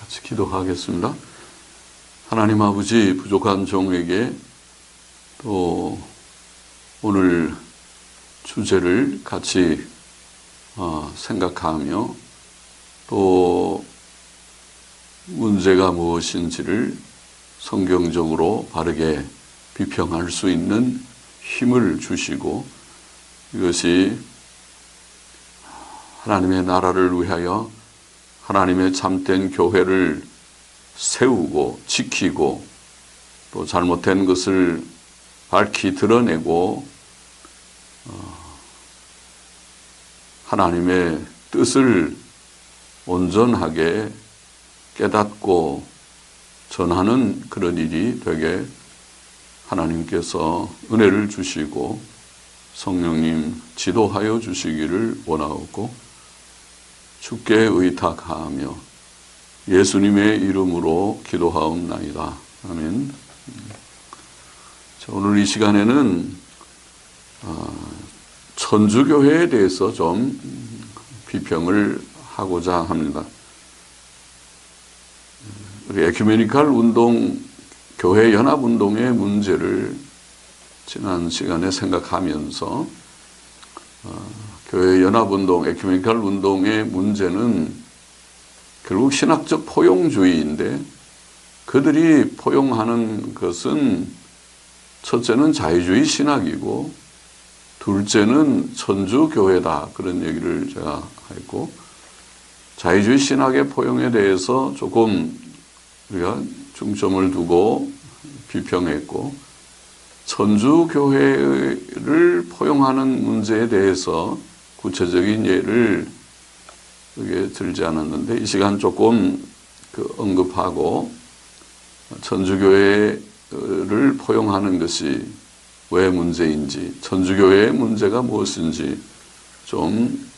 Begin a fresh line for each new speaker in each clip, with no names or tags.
같이 기도하겠습니다. 하나님 아버지, 부족한 종에게 또 오늘 주제를 같이 생각하며 또 문제가 무엇인지를 성경적으로 바르게 비평할 수 있는 힘을 주시고, 이것이 하나님의 나라를 위하여 하나님의 참된 교회를 세우고 지키고 또 잘못된 것을 밝히 드러내고 하나님의 뜻을 온전하게 깨닫고 전하는 그런 일이 되게 하나님께서 은혜를 주시고 성령님 지도하여 주시기를 원하옵고 주께 의탁하며 예수님의 이름으로 기도하옵나이다. 아멘. 자, 오늘 이 시간에는 천주교회에 대해서 좀 비평을 하고자 합니다. 우리 에큐메니칼 운동, 교회 연합 운동의 문제를 지난 시간에 생각하면서 교회 연합 운동, 에큐메니칼 운동의 문제는 결국 신학적 포용주의인데, 그들이 포용하는 것은 첫째는 자유주의 신학이고 둘째는 천주교회다, 그런 얘기를 제가 했고, 자유주의 신학의 포용에 대해서 조금 우리가 중점을 두고 비평했고, 천주교회를 포용하는 문제에 대해서 구체적인 예를 들지 않았는데, 이 시간 조금 언급하고 천주교회를 포용하는 것이 왜 문제인지, 천주교회의 문제가 무엇인지 좀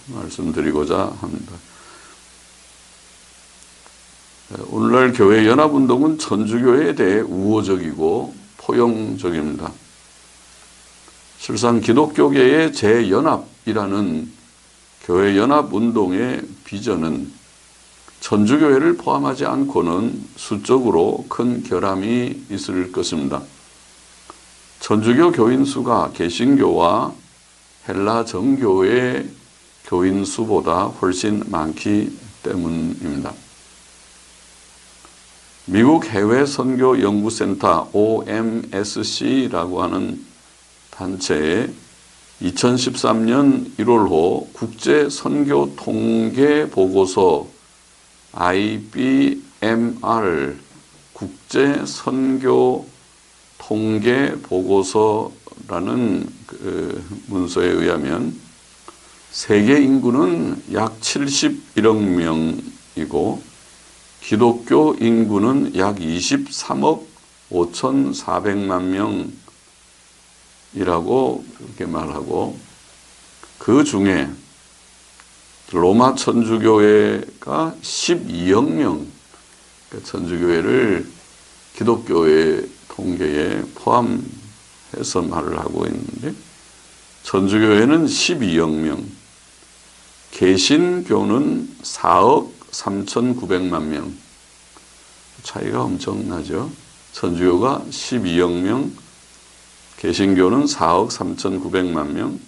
말씀드리고자 합니다. 오늘날 교회 연합운동은 천주교회에 대해 우호적이고 포용적입니다. 실상 기독교계의 재연합이라는 교회 연합운동의 비전은 천주교회를 포함하지 않고는 수적으로 큰 결함이 있을 것입니다. 천주교 교인 수가 개신교와 헬라 정교의 교인 수보다 훨씬 많기 때문입니다. 미국 해외선교연구센터 OMSC라고 하는 단체의 2013년 1월호 국제선교통계보고서 IBMR 국제선교통계보고서라는 문서에 의하면 세계 인구는 약 71억 명이고 기독교 인구는 약 23억 5,400만 명이라고 그렇게 말하고, 그 중에 로마 천주교회가 12억 명, 그러니까 천주교회를 기독교의 통계에 포함해서 말을 하고 있는데, 천주교회는 12억 명, 개신교는 4억 3,900만 명. 차이가 엄청나죠. 천주교가 12억 명, 개신교는 4억 3,900만 명,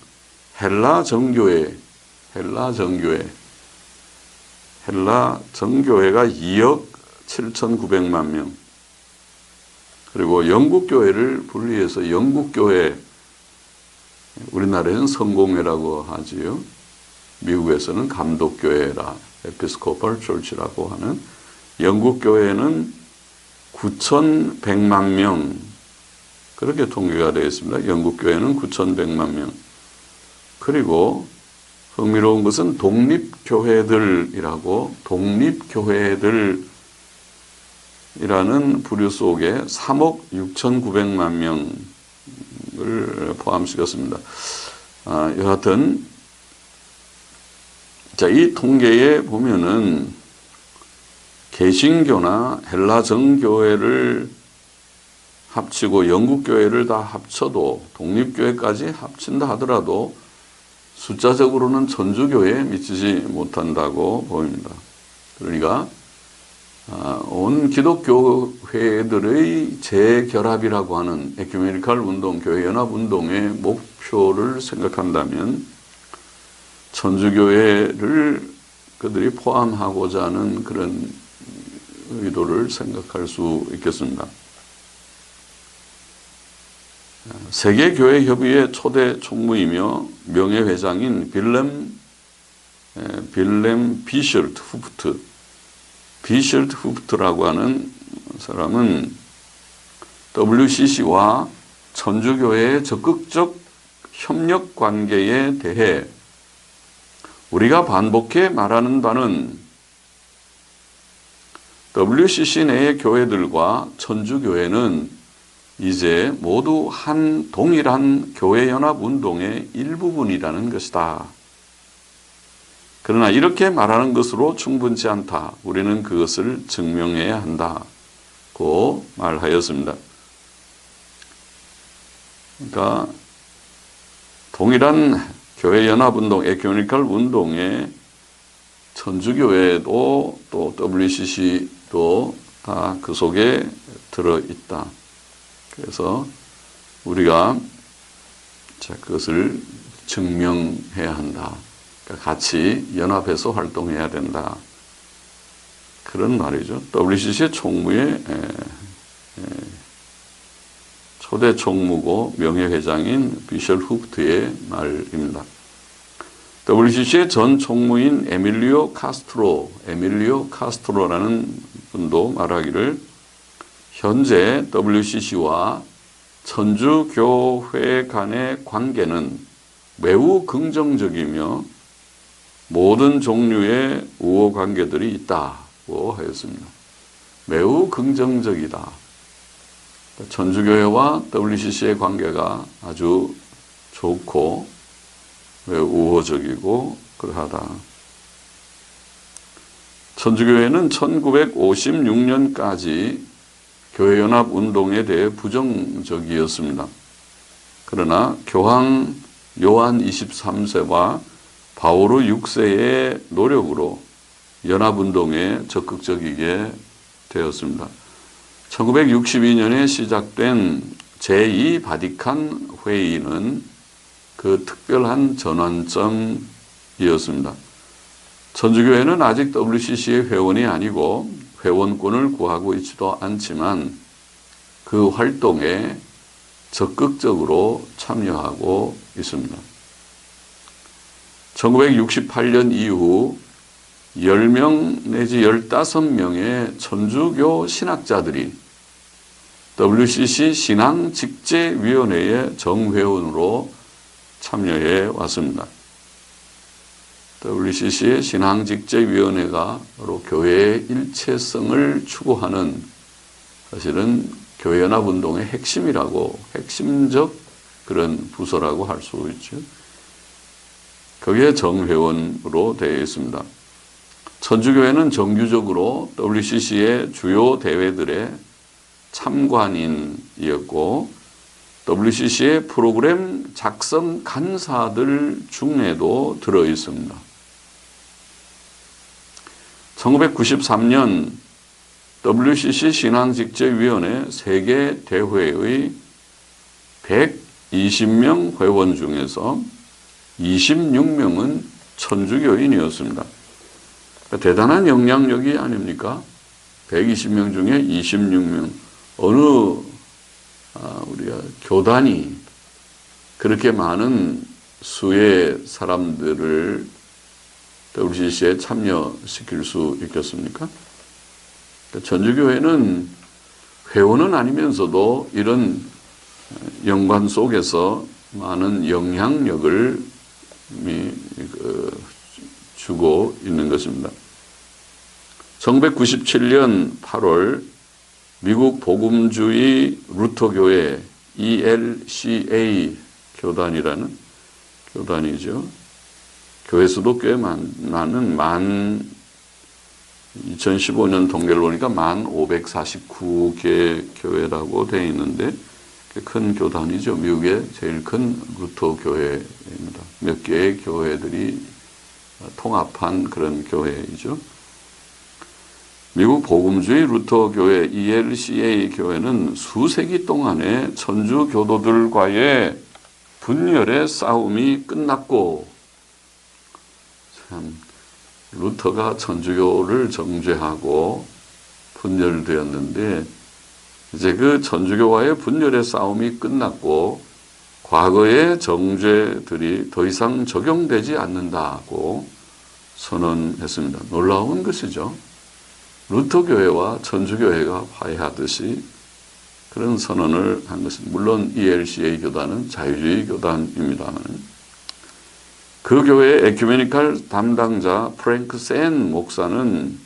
헬라 정교회가 2억 7,900만 명, 그리고 영국교회를 분리해서 영국교회, 우리나라에는 성공회라고 하지요. 미국에서는 감독교회라, 에피스코팔 철치라고 하는 영국교회는 9,100만 명, 그렇게 통계가 되어 있습니다. 영국교회는 9,100만 명. 그리고 흥미로운 것은 독립교회들이라고, 독립교회들이라는 부류 속에 3억 6,900만 명을 포함시켰습니다. 여하튼 자, 이 통계에 보면은 개신교나 헬라 정교회를 합치고 영국교회를 다 합쳐도, 독립교회까지 합친다 하더라도 숫자적으로는 천주교회에 미치지 못한다고 보입니다. 그러니까 온 기독교회들의 재결합이라고 하는 에큐메니컬 운동, 교회연합운동의 목표를 생각한다면 천주교회를 그들이 포함하고자 하는 그런 의도를 생각할 수 있겠습니다. 세계교회협의회 초대 총무이며 명예회장인 빌렘 비셜트 후프트라고 하는 사람은 WCC와 천주교회의 적극적 협력 관계에 대해 우리가 반복해 말하는 바는 WCC 내의 교회들과 천주교회는 이제 모두 한 동일한 교회연합운동의 일부분이라는 것이다. 그러나 이렇게 말하는 것으로 충분치 않다. 우리는 그것을 증명해야 한다고 말하였습니다. 그러니까 동일한 교회연합운동, 에큐메니컬 운동에 천주교회도 또 WCC도 다 그 속에 들어있다. 그래서 우리가 그것을 증명해야 한다. 그러니까 같이 연합해서 활동해야 된다. 그런 말이죠. WCC의 총무의 초대 총무고 명예회장인 비셜 후프트의 말입니다. WCC의 전 총무인 에밀리오 카스트로라는 분도 말하기를 현재 WCC와 천주교회 간의 관계는 매우 긍정적이며 모든 종류의 우호 관계들이 있다고 하였습니다. 매우 긍정적이다. 천주교회와 WCC의 관계가 아주 좋고 매우 우호적이고 그러하다. 천주교회는 1956년까지 교회연합운동에 대해 부정적이었습니다. 그러나 교황 요한 23세와 바오로 6세의 노력으로 연합운동에 적극적이게 되었습니다. 1962년에 시작된 제2바티칸 회의는 그 특별한 전환점이었습니다. 천주교회는 아직 WCC의 회원이 아니고 회원권을 구하고 있지도 않지만 그 활동에 적극적으로 참여하고 있습니다. 1968년 이후 10명 내지 15명의 천주교 신학자들이 WCC 신앙직제위원회의 정회원으로 참여해 왔습니다. WCC의 신앙직제위원회가 바로 교회의 일체성을 추구하는 사실은 교회연합운동의 핵심적 그런 부서라고 할 수 있죠. 거기에 정회원으로 되어 있습니다. 천주교회는 정규적으로 WCC의 주요 대회들의 참관인이었고 WCC의 프로그램 작성 간사들 중에도 들어 있습니다. 1993년 WCC 신앙직제위원회 세계대회의 120명 회원 중에서 26명은 천주교인이었습니다. 그러니까 대단한 영향력이 아닙니까? 120명 중에 26명. 우리가 교단이 그렇게 많은 수의 사람들을 WCC에 참여시킬 수 있겠습니까? 천주교회는 회원은 아니면서도 이런 연관 속에서 많은 영향력을 주고 있는 것입니다. 1997년 8월 미국 복음주의 루터교회 ELCA 교단이라는 교단이죠. 교회 수도 꽤 많은 2015년 통계를 보니까 1,549개 교회라고 되어 있는데 큰 교단이죠. 미국의 제일 큰 루터 교회입니다. 몇 개의 교회들이 통합한 그런 교회이죠. 미국 복음주의 루터 교회 ELCA 교회는 수세기 동안에 천주 교도들과의 분열의 싸움이 끝났고, 참 루터가 천주교를 정죄하고 분열되었는데, 이제 그 천주교와의 분열의 싸움이 끝났고 과거의 정죄들이 더 이상 적용되지 않는다고 선언했습니다. 놀라운 것이죠. 루터교회와 천주교회가 화해하듯이 그런 선언을 한 것은, 물론 ELCA 교단은 자유주의 교단입니다만, 그 교회의 에큐메니칼 담당자 프랭크 센 목사는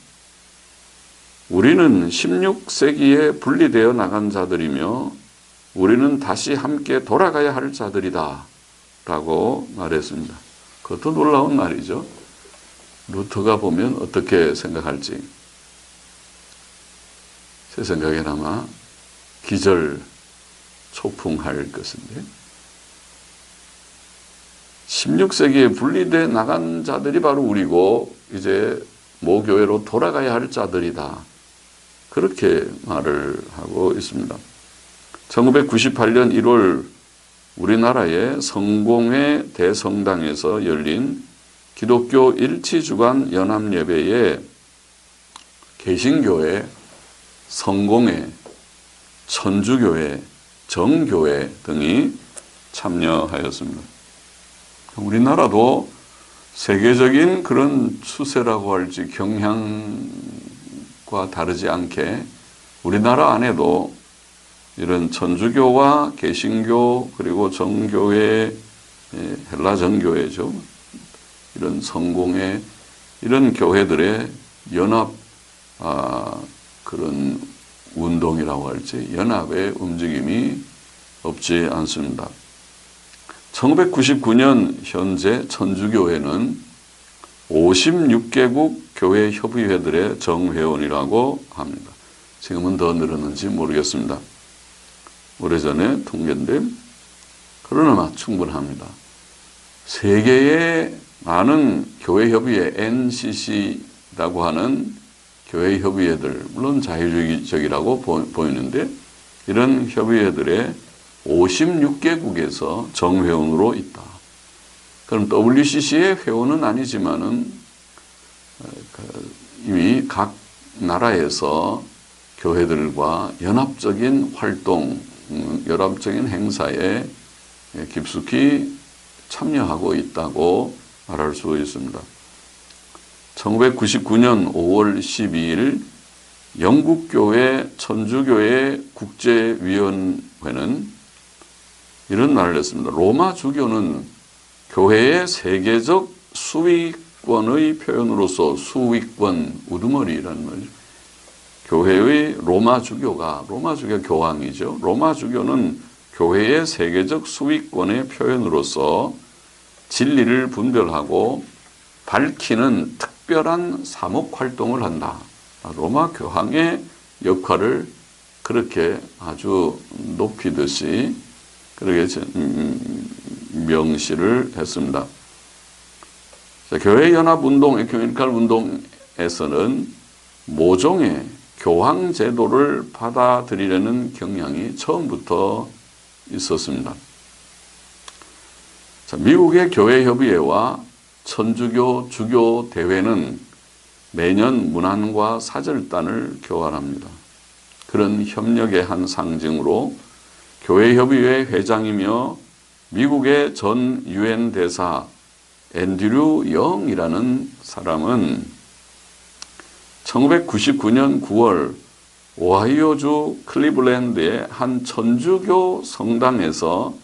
우리는 16세기에 분리되어 나간 자들이며 우리는 다시 함께 돌아가야 할 자들이다 라고 말했습니다. 그것도 놀라운 말이죠. 루터가 보면 어떻게 생각할지. 제 생각엔 아마 기절 초풍할 것인데, 16세기에 분리되어 나간 자들이 바로 우리고 이제 모교회로 돌아가야 할 자들이다, 그렇게 말을 하고 있습니다. 1998년 1월 우리나라의 성공회 대성당에서 열린 기독교 일치주간 연합예배에 개신교회, 성공회, 천주교회, 정교회 등이 참여하였습니다. 우리나라도 세계적인 그런 추세라고 할지 경향과 다르지 않게 우리나라 안에도 이런 천주교와 개신교 그리고 정교회, 헬라 정교회죠, 이런 성공회, 이런 교회들의 연합, 그런 운동이라고 할지 연합의 움직임이 없지 않습니다. 1999년 현재 천주교회는 56개국 교회 협의회들의 정회원이라고 합니다. 지금은 더 늘었는지 모르겠습니다. 오래전에 통계인데, 그러나 충분합니다. 세계의 많은 교회 협의회, NCC라고 하는 교회 협의회들, 물론 자유주의적이라고 보이는데, 이런 협의회들의 56개국에서 정회원으로 있다. 그럼 WCC의 회원은 아니지만은 이미 각 나라에서 교회들과 연합적인 활동, 연합적인 행사에 깊숙이 참여하고 있다고 말할 수 있습니다. 1999년 5월 12일 영국교회 천주교회 국제위원회는 이런 말을 했습니다. 로마 주교는 교회의 세계적 수위권의 표현으로서, 수위권, 우두머리라는 말이죠. 교회의 로마 주교가 교황이죠. 로마 주교는 교회의 세계적 수위권의 표현으로서 진리를 분별하고 밝히는 특별한 사목 활동을 한다. 로마 교황의 역할을 그렇게 아주 높이듯이 그렇게 명시를 했습니다. 교회연합운동, 에큐메니칼 운동에서는 모종의 교황 제도를 받아들이려는 경향이 처음부터 있었습니다. 미국의 교회협의회와 천주교 주교 대회는 매년 문안과 사절단을 교환합니다. 그런 협력의 한 상징으로 교회협의회 회장이며 미국의 전 유엔 대사 앤드류 영이라는 사람은 1999년 9월 오하이오주 클리블랜드의 한 천주교 성당에서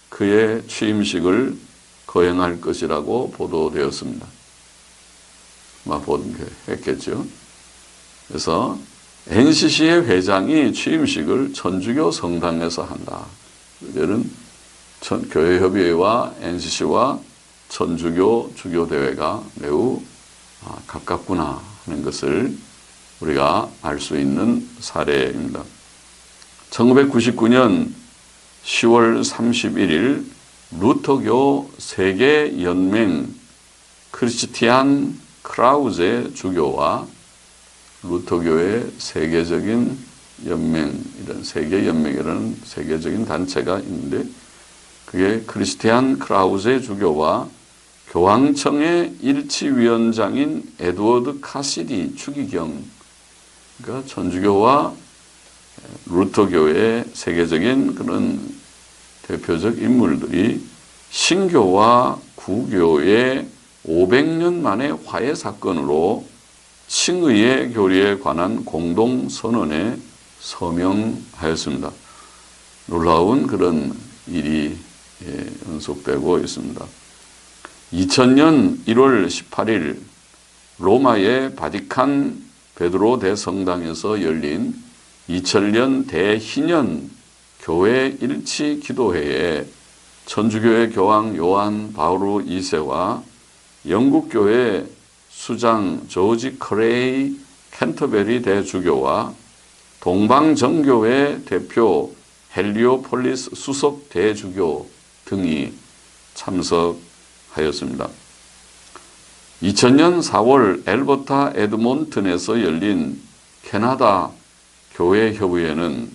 그의 취임식을 거행할 것이라고 보도되었습니다. 했겠죠. 그래서 NCC의 회장이 취임식을 천주교 성당에서 한다. 이제는 교회협의회와 NCC와 천주교 주교대회가 매우 가깝구나 하는 것을 우리가 알 수 있는 사례입니다. 1999년 10월 31일 루터교 세계연맹 크리스티안 크라우제 주교와 루터교회 세계적인 연맹, 이런 세계연맹이라는 세계적인 단체가 있는데 그게 크리스티안 크라우제 주교와 교황청의 일치위원장인 에드워드 카시디 추기경, 그러니까 천주교와 루터교의 세계적인 그런 대표적 인물들이 신교와 구교의 500년 만의 화해 사건으로 칭의의 교리에 관한 공동선언에 서명하였습니다. 놀라운 그런 일이 연속되고 있습니다. 2000년 1월 18일 로마의 바티칸 베드로 대성당에서 열린 2000년 대희년 교회 일치 기도회에 천주교회 교황 요한 바오로 2세와 영국교회 수장 조지 크레이 캔터베리 대주교와 동방정교회 대표 헬리오폴리스 수석 대주교 등이 참석하였습니다. 2000년 4월 엘버타 에드몬튼에서 열린 캐나다 교회협의회는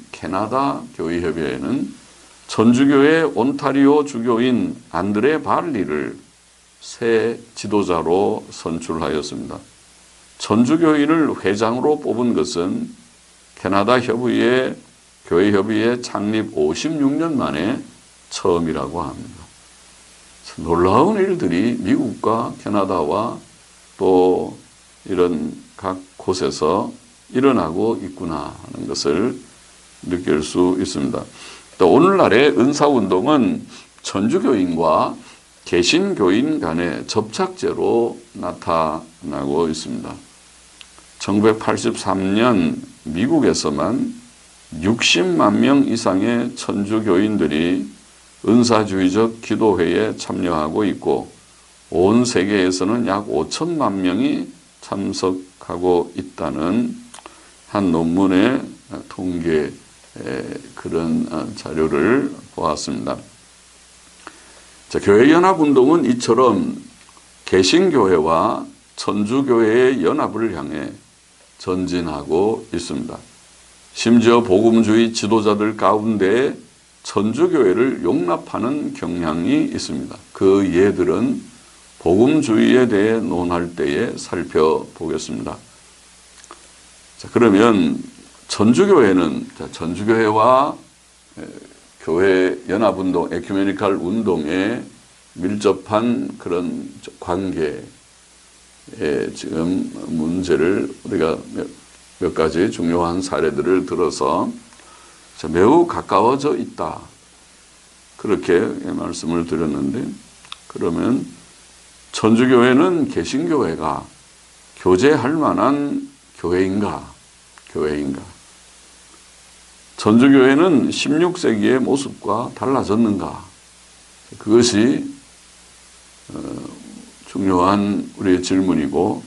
천주교회 온타리오 주교인 안드레 발리를 새 지도자로 선출하였습니다. 천주교인을 회장으로 뽑은 것은 캐나다 교회협의회 창립 56년 만에 처음이라고 합니다. 놀라운 일들이 미국과 캐나다와 또 이런 각 곳에서 일어나고 있구나 하는 것을 느낄 수 있습니다. 또 오늘날의 은사운동은 천주교인과 개신교인 간의 접착제로 나타나고 있습니다. 1983년 미국에서만 60만 명 이상의 천주교인들이 은사주의적 기도회에 참여하고 있고 온 세계에서는 약 5천만 명이 참석하고 있다는 한 논문의 통계 그런 자료를 보았습니다. 자, 교회연합운동은 이처럼 개신교회와 천주교회의 연합을 향해 전진하고 있습니다. 심지어 복음주의 지도자들 가운데 천주교회를 용납하는 경향이 있습니다. 그 예들은 복음주의에 대해 논할 때에 살펴보겠습니다. 자, 그러면 천주교회와 교회 연합운동, 에큐메니칼 운동에 밀접한 그런 관계에 지금 문제를 우리가 몇 가지 중요한 사례들을 들어서 매우 가까워져 있다. 그렇게 말씀을 드렸는데, 그러면 천주교회는 개신교회가 교제할 만한 교회인가? 천주교회는 16세기의 모습과 달라졌는가? 그것이 중요한 우리의 질문이고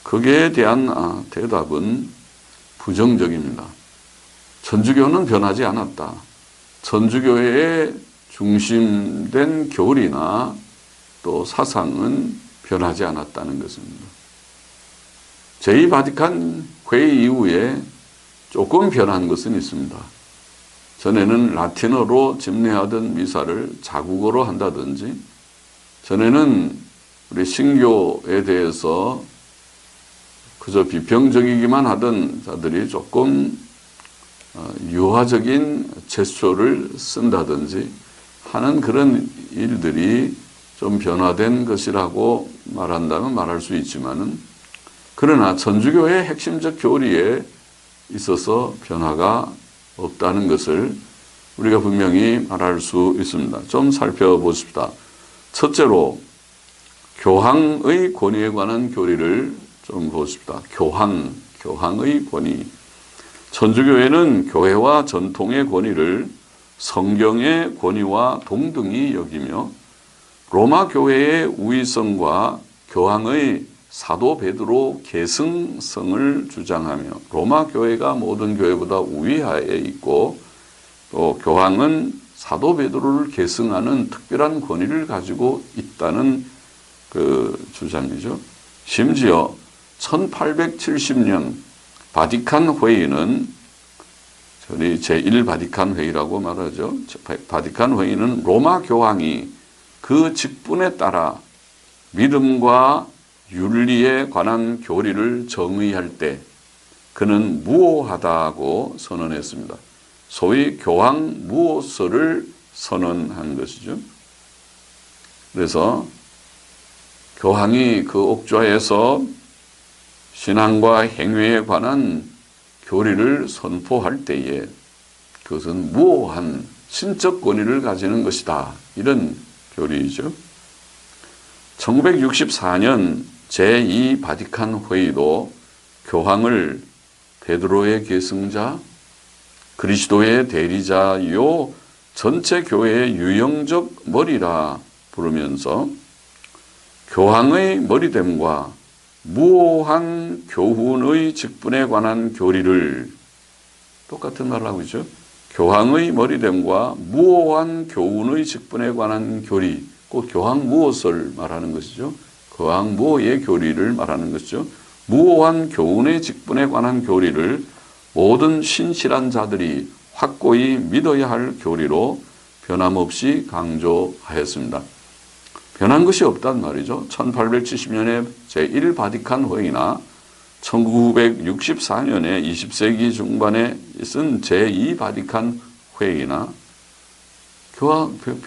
거기에 대한 대답은 부정적입니다. 천주교는 변하지 않았다. 천주교회의 중심된 교리나 또 사상은 변하지 않았다는 것입니다. 제2바티칸 회의 이후에 조금 변한 것은 있습니다. 전에는 라틴어로 집례하던 미사를 자국어로 한다든지, 전에는 우리 신교에 대해서 그저 비평적이기만 하던 자들이 조금 유화적인 제스처를 쓴다든지 하는 그런 일들이 좀 변화된 것이라고 말한다면 말할 수 있지만은, 그러나 천주교의 핵심적 교리에 있어서 변화가 없다는 것을 우리가 분명히 말할 수 있습니다. 좀 살펴보십시다. 첫째로 교황의 권위에 관한 교리를 좀 보십시다. 교황의 권위. 천주교회는 교회와 전통의 권위를 성경의 권위와 동등히 여기며 로마 교회의 우위성과 교황의 사도 베드로 계승성을 주장하며, 로마 교회가 모든 교회보다 우위하에 있고 또 교황은 사도 베드로를 계승하는 특별한 권위를 가지고 있다는 그 주장이죠. 심지어 1870년 바티칸 회의는 저희 제1바티칸 회의라고 말하죠. 바티칸 회의는 로마 교황이 그 직분에 따라 믿음과 윤리에 관한 교리를 정의할 때 그는 무오하다고 선언했습니다. 소위 교황 무오서를 선언한 것이죠. 그래서 교황이 그 옥좌에서 신앙과 행위에 관한 교리를 선포할 때에 그것은 무오한 신적 권위를 가지는 것이다. 이런 교리이죠. 1964년 제2바티칸 회의도 교황을 베드로의 계승자, 그리스도의 대리자요 전체 교회의 유형적 머리라 부르면서 교황의 머리됨과 무오한 교훈의 직분에 관한 교리를 똑같은 말을 하고 있죠. 교황의 머리됨과 무오한 교훈의 직분에 관한 교리, 곧 교황 무엇을 말하는 것이죠. 교황 무오의 교리를 말하는 것이죠. 무오한 교훈의 직분에 관한 교리를 모든 신실한 자들이 확고히 믿어야 할 교리로 변함없이 강조하였습니다. 변한 것이 없단 말이죠. 1870년에 제1바티칸 회의나 1964년에 20세기 중반에 있은 제2바티칸 회의나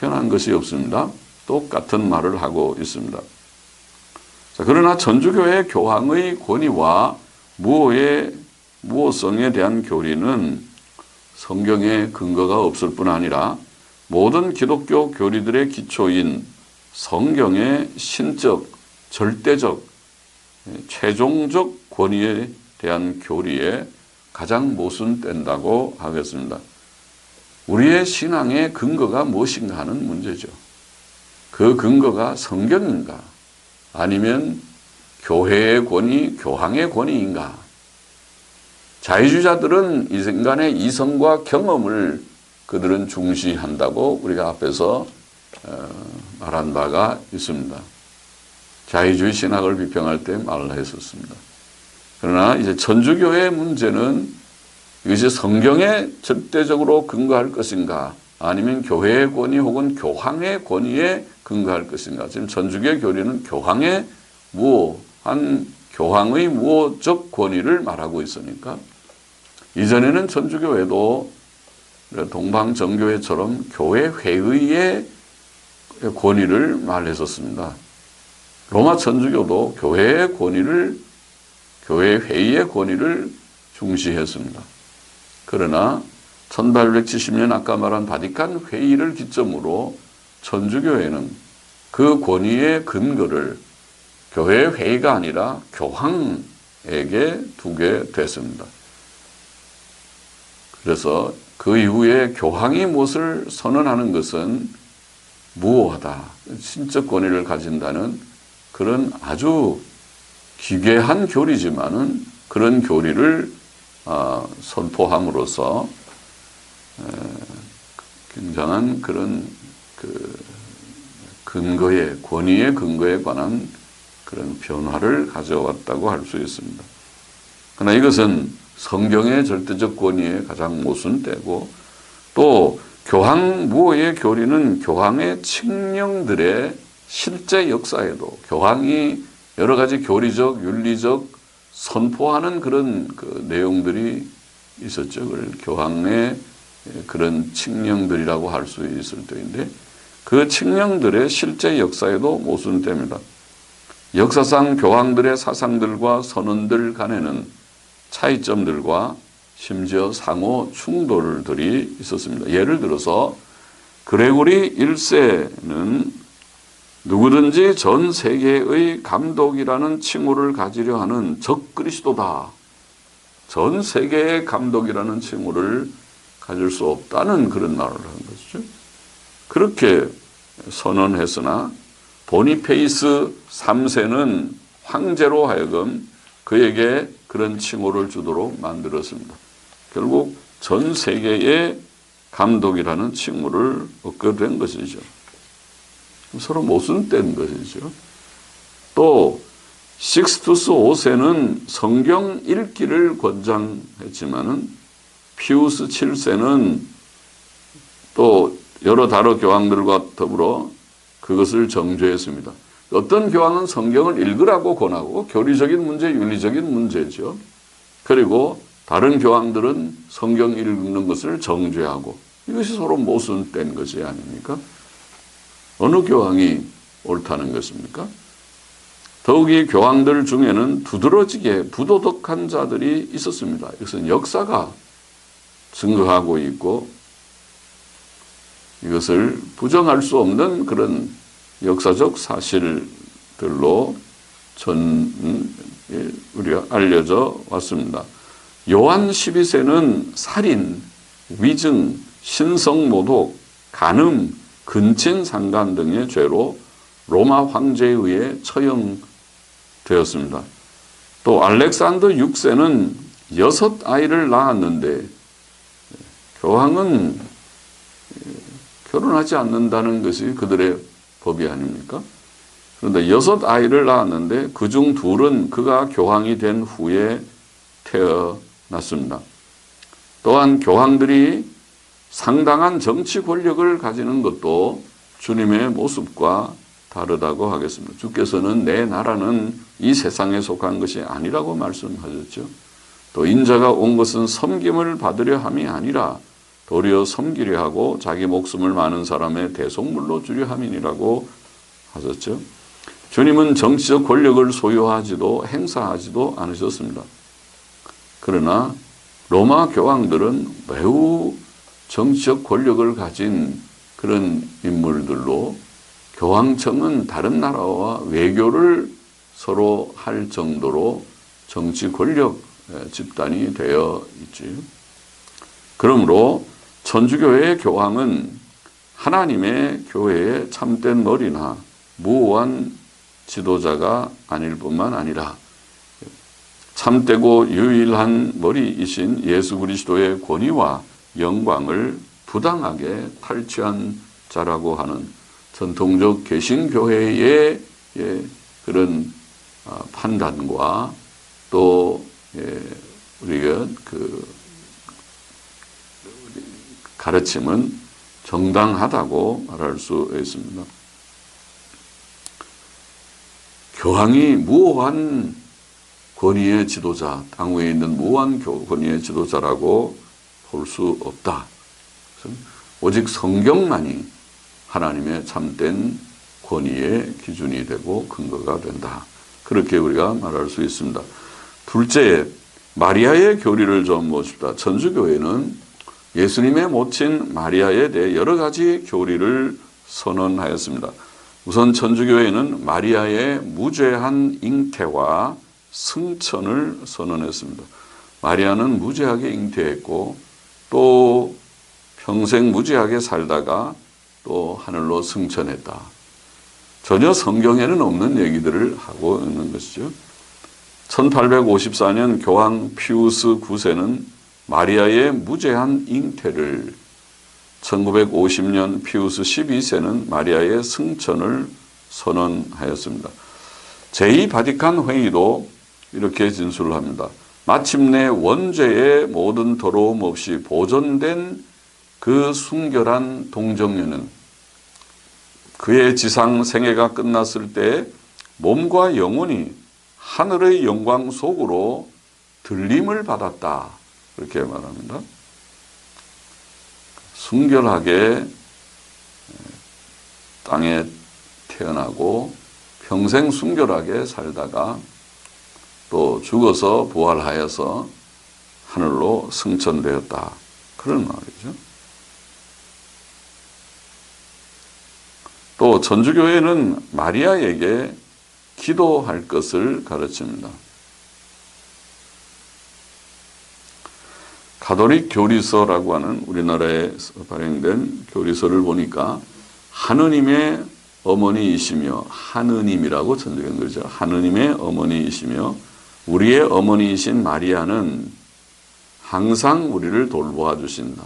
변한 것이 없습니다. 똑같은 말을 하고 있습니다. 자, 그러나 천주교의 교황의 권위와 무오성에 대한 교리는 성경에 근거가 없을 뿐 아니라 모든 기독교 교리들의 기초인 성경의 신적, 절대적, 최종적 권위에 대한 교리에 가장 모순된다고 하겠습니다. 우리의 신앙의 근거가 무엇인가 하는 문제죠. 그 근거가 성경인가? 아니면 교회의 권위, 교황의 권위인가? 자유주의자들은 인간의 이성과 경험을 그들은 중시한다고 우리가 앞에서 말한 바가 있습니다. 자유주의 신학을 비평할 때 말을 했었습니다. 그러나 이제 천주교의 문제는 이것이 성경에 절대적으로 근거할 것인가 아니면 교회의 권위 혹은 교황의 권위에 근거할 것인가. 지금 천주교의 교리는 교황의 무오적 권위를 말하고 있으니까 이전에는 천주교회도 동방정교회처럼 교회 회의의 권위를 말했었습니다. 로마 천주교도 교회 회의의 권위를 중시했습니다. 그러나 1870년 아까 말한 바티칸 회의를 기점으로 천주교회는 그 권위의 근거를 교회 회의가 아니라 교황에게 두게 됐습니다. 그래서 그 이후에 교황이 무엇을 선언하는 것은 무오하다, 신적 권위를 가진다는 그런 아주 기괴한 교리지만은 그런 교리를 선포함으로써 굉장한 그런 권위의 근거에 관한 그런 변화를 가져왔다고 할 수 있습니다. 그러나 이것은 성경의 절대적 권위에 가장 모순되고 또 교황 무오의 교리는 교황의 칙령들의 실제 역사에도 교황이 여러 가지 교리적, 윤리적 선포하는 그런 내용들이 있었죠. 그걸 교황의 그런 칙령들이라고 할 수 있을 때인데 그 칙령들의 실제 역사에도 모순됩니다. 역사상 교황들의 사상들과 선언들 간에는 차이점들과 심지어 상호 충돌들이 있었습니다. 예를 들어서 그레고리 1세는 누구든지 전 세계의 감독이라는 칭호를 가지려 하는 적그리스도다. 전 세계의 감독이라는 칭호를 가질 수 없다는 그런 말을 한 것이죠. 그렇게 선언했으나 보니페이스 3세는 황제로 하여금 그에게 그런 칭호를 주도록 만들었습니다. 결국 전 세계의 감독이라는 칭호를 얻게 된 것이죠. 서로 모순된 것이죠. 또 식스투스 5세는 성경 읽기를 권장했지만은 피우스 7세는 또 여러 다른 교황들과 더불어 그것을 정죄했습니다. 어떤 교황은 성경을 읽으라고 권하고 교리적인 문제, 윤리적인 문제죠. 그리고 다른 교황들은 성경 읽는 것을 정죄하고 이것이 서로 모순된 것이 아닙니까? 어느 교황이 옳다는 것입니까? 더욱이 교황들 중에는 두드러지게 부도덕한 자들이 있었습니다. 이것은 역사가 증거하고 있고 이것을 부정할 수 없는 그런 역사적 사실들로 우리가 알려져 왔습니다. 요한 12세는 살인, 위증, 신성모독, 간음, 근친상간 등의 죄로 로마 황제에 의해 처형되었습니다. 또 알렉산더 6세는 6아이를 낳았는데 교황은 결혼하지 않는다는 것이 그들의 법이 아닙니까? 그런데 6아이를 낳았는데 그중 2은 그가 교황이 된 후에 태어났습니다. 또한 교황들이 상당한 정치 권력을 가지는 것도 주님의 모습과 다르다고 하겠습니다. 주께서는 내 나라는 이 세상에 속한 것이 아니라고 말씀하셨죠. 또 인자가 온 것은 섬김을 받으려 함이 아니라 도리어 섬기려 하고 자기 목숨을 많은 사람의 대속물로 주려 함이니라고 하셨죠. 주님은 정치적 권력을 소유하지도 행사하지도 않으셨습니다. 그러나 로마 교황들은 매우 정치적 권력을 가진 그런 인물들로 교황청은 다른 나라와 외교를 서로 할 정도로 정치 권력 집단이 되어 있지. 그러므로 천주교회의 교황은 하나님의 교회의 참된 머리나 무오한 지도자가 아닐 뿐만 아니라 참되고 유일한 머리이신 예수 그리스도의 권위와 영광을 부당하게 탈취한 자라고 하는 전통적 개신교회의 그런 판단과 또 우리가 가르침은 정당하다고 말할 수 있습니다. 교황이 무오한 권위의 지도자, 땅 위에 있는 무오한 권위의 지도자라고 볼 수 없다. 오직 성경만이 하나님의 참된 권위의 기준이 되고 근거가 된다. 그렇게 우리가 말할 수 있습니다. 둘째, 마리아의 교리를 좀 보십시다. 천주교회는 예수님의 모친 마리아에 대해 여러 가지 교리를 선언하였습니다. 우선 천주교회는 마리아의 무죄한 잉태와 승천을 선언했습니다. 마리아는 무죄하게 잉태했고 또 평생 무죄하게 살다가 또 하늘로 승천했다. 전혀 성경에는 없는 얘기들을 하고 있는 것이죠. 1854년 교황 피우스 9세는 마리아의 무죄한 잉태를, 1950년 피우스 12세는 마리아의 승천을 선언하였습니다. 제2바티칸 회의도 이렇게 진술을 합니다. 마침내 원죄의 모든 더러움 없이 보존된 그 순결한 동정녀는 그의 지상 생애가 끝났을 때 몸과 영혼이 하늘의 영광 속으로 들림을 받았다. 그렇게 말합니다. 순결하게 땅에 태어나고 평생 순결하게 살다가 또 죽어서 부활하여서 하늘로 승천되었다. 그런 말이죠. 또 천주교회는 마리아에게 기도할 것을 가르칩니다. 가톨릭 교리서라고 하는 우리나라에서 발행된 교리서를 보니까 하느님의 어머니이시며, 하느님이라고 천주교는 그러죠. 하느님의 어머니이시며 우리의 어머니이신 마리아는 항상 우리를 돌보아 주신다.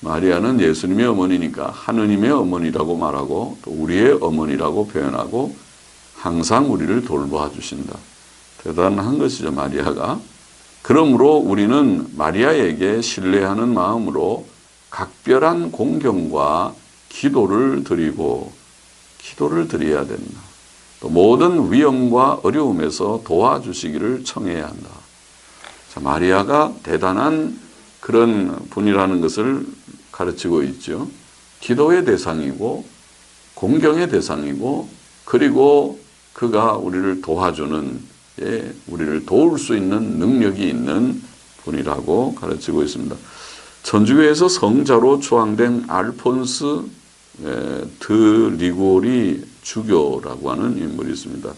마리아는 예수님의 어머니니까 하느님의 어머니라고 말하고 또 우리의 어머니라고 표현하고 항상 우리를 돌봐 주신다. 대단한 것이죠, 마리아가. 그러므로 우리는 마리아에게 신뢰하는 마음으로 각별한 공경과 기도를 드려야 된다. 또 모든 위험과 어려움에서 도와주시기를 청해야 한다. 자, 마리아가 대단한 그런 분이라는 것을 가르치고 있죠. 기도의 대상이고 공경의 대상이고 그리고 그가 우리를 도와주는 우리를 도울 수 있는 능력이 있는 분이라고 가르치고 있습니다. 천주교에서 성자로 추앙된 알폰스 드 리고리 주교라고 하는 인물이 있습니다.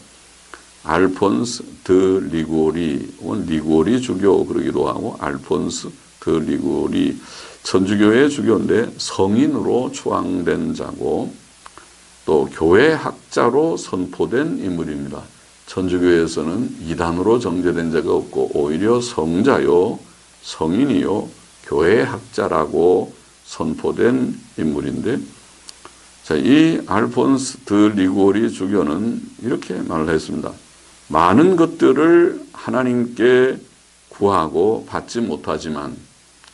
알폰스 드 리고리, 리고리 주교 그러기도 하고 알폰스 드 리고리 천주교의 주교인데 성인으로 추앙된 자고 또 교회 학자로 선포된 인물입니다. 천주교에서는 이단으로 정제된 자가 없고 오히려 성자요, 성인이요, 교회 학자라고 선포된 인물인데, 자, 이 알폰스 드 리고리 주교는 이렇게 말을 했습니다. 많은 것들을 하나님께 구하고 받지 못하지만,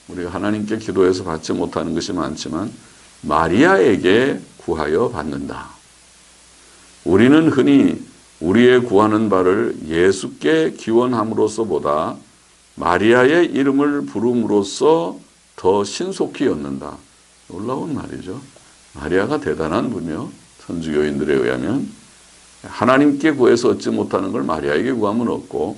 우리가 하나님께 기도해서 받지 못하는 것이 많지만 마리아에게 구하여 받는다. 우리는 흔히 우리의 구하는 바를 예수께 기원함으로써보다 마리아의 이름을 부름으로써 더 신속히 얻는다. 놀라운 말이죠. 마리아가 대단한 분이요. 천주교인들에 의하면 하나님께 구해서 얻지 못하는 걸 마리아에게 구하면 얻고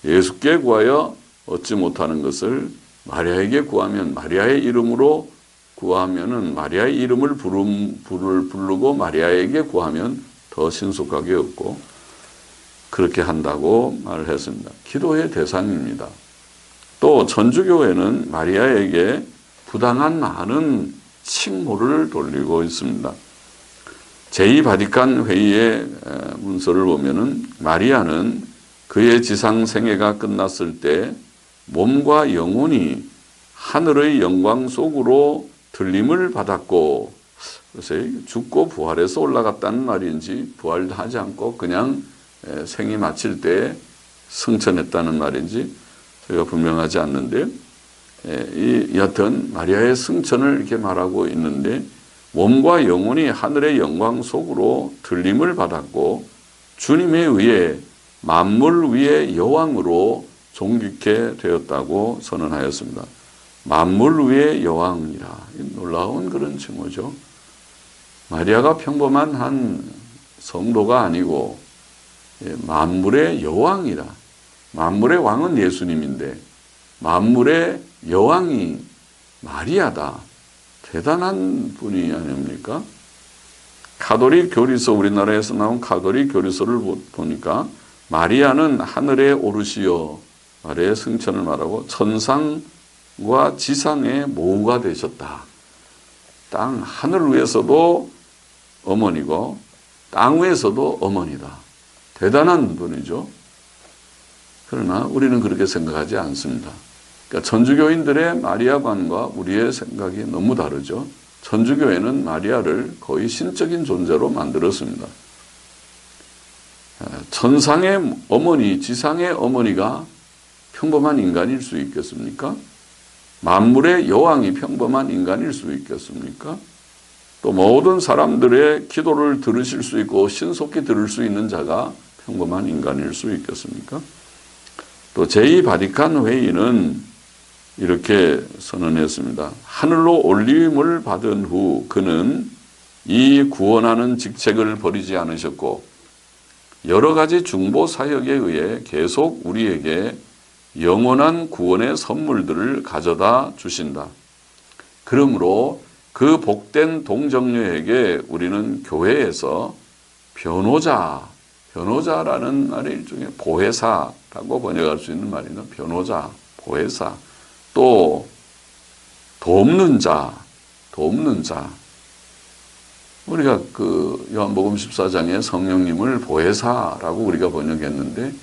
예수께 구하여 얻지 못하는 것을 마리아에게 구하면 마리아의 이름으로 구하면은 마리아의 이름을 부르고 마리아에게 구하면 더 신속하게 얻고 그렇게 한다고 말을 했습니다. 기도의 대상입니다. 또 천주교회는 마리아에게 부당한 많은 칭호를 돌리고 있습니다. 제2바티칸 회의의 문서를 보면은 마리아는 그의 지상 생애가 끝났을 때 몸과 영혼이 하늘의 영광 속으로 들림을 받았고, 그래서 죽고 부활해서 올라갔다는 말인지 부활하지 않고 그냥 생이 마칠 때 승천했다는 말인지 저희가 분명하지 않는데, 여하튼 마리아의 승천을 이렇게 말하고 있는데 몸과 영혼이 하늘의 영광 속으로 들림을 받았고 주님에 의해 만물 위의 여왕으로 존귀케 되었다고 선언하였습니다. 만물 위의 여왕이라, 놀라운 그런 칭호죠. 마리아가 평범한 한 성도가 아니고 만물의 여왕이라. 만물의 왕은 예수님인데 만물의 여왕이 마리아다. 대단한 분이 아닙니까? 가톨릭 교리서, 우리나라에서 나온 가톨릭 교리서를 보니까 마리아는 하늘에 오르시어, 마리아의 승천을 말하고 천상과 지상의 모후가 되셨다. 땅 하늘 위에서도 어머니고 땅 위에서도 어머니다. 대단한 분이죠. 그러나 우리는 그렇게 생각하지 않습니다. 그러니까 천주교인들의 마리아관과 우리의 생각이 너무 다르죠. 천주교회는 마리아를 거의 신적인 존재로 만들었습니다. 천상의 어머니, 지상의 어머니가 평범한 인간일 수 있겠습니까? 만물의 여왕이 평범한 인간일 수 있겠습니까? 또 모든 사람들의 기도를 들으실 수 있고 신속히 들을 수 있는 자가 평범한 인간일 수 있겠습니까? 또 제2바티칸 회의는 이렇게 선언했습니다. 하늘로 올림을 받은 후 그는 이 구원하는 직책을 버리지 않으셨고 여러 가지 중보 사역에 의해 계속 우리에게 영원한 구원의 선물들을 가져다 주신다. 그러므로 그 복된 동정녀에게 우리는 교회에서 변호자라는 말이 일종의 보혜사라고 번역할 수 있는 말이나 변호자, 보혜사, 또 돕는 자. 우리가 그 요한복음 14장에 성령님을 보혜사라고 우리가 번역했는데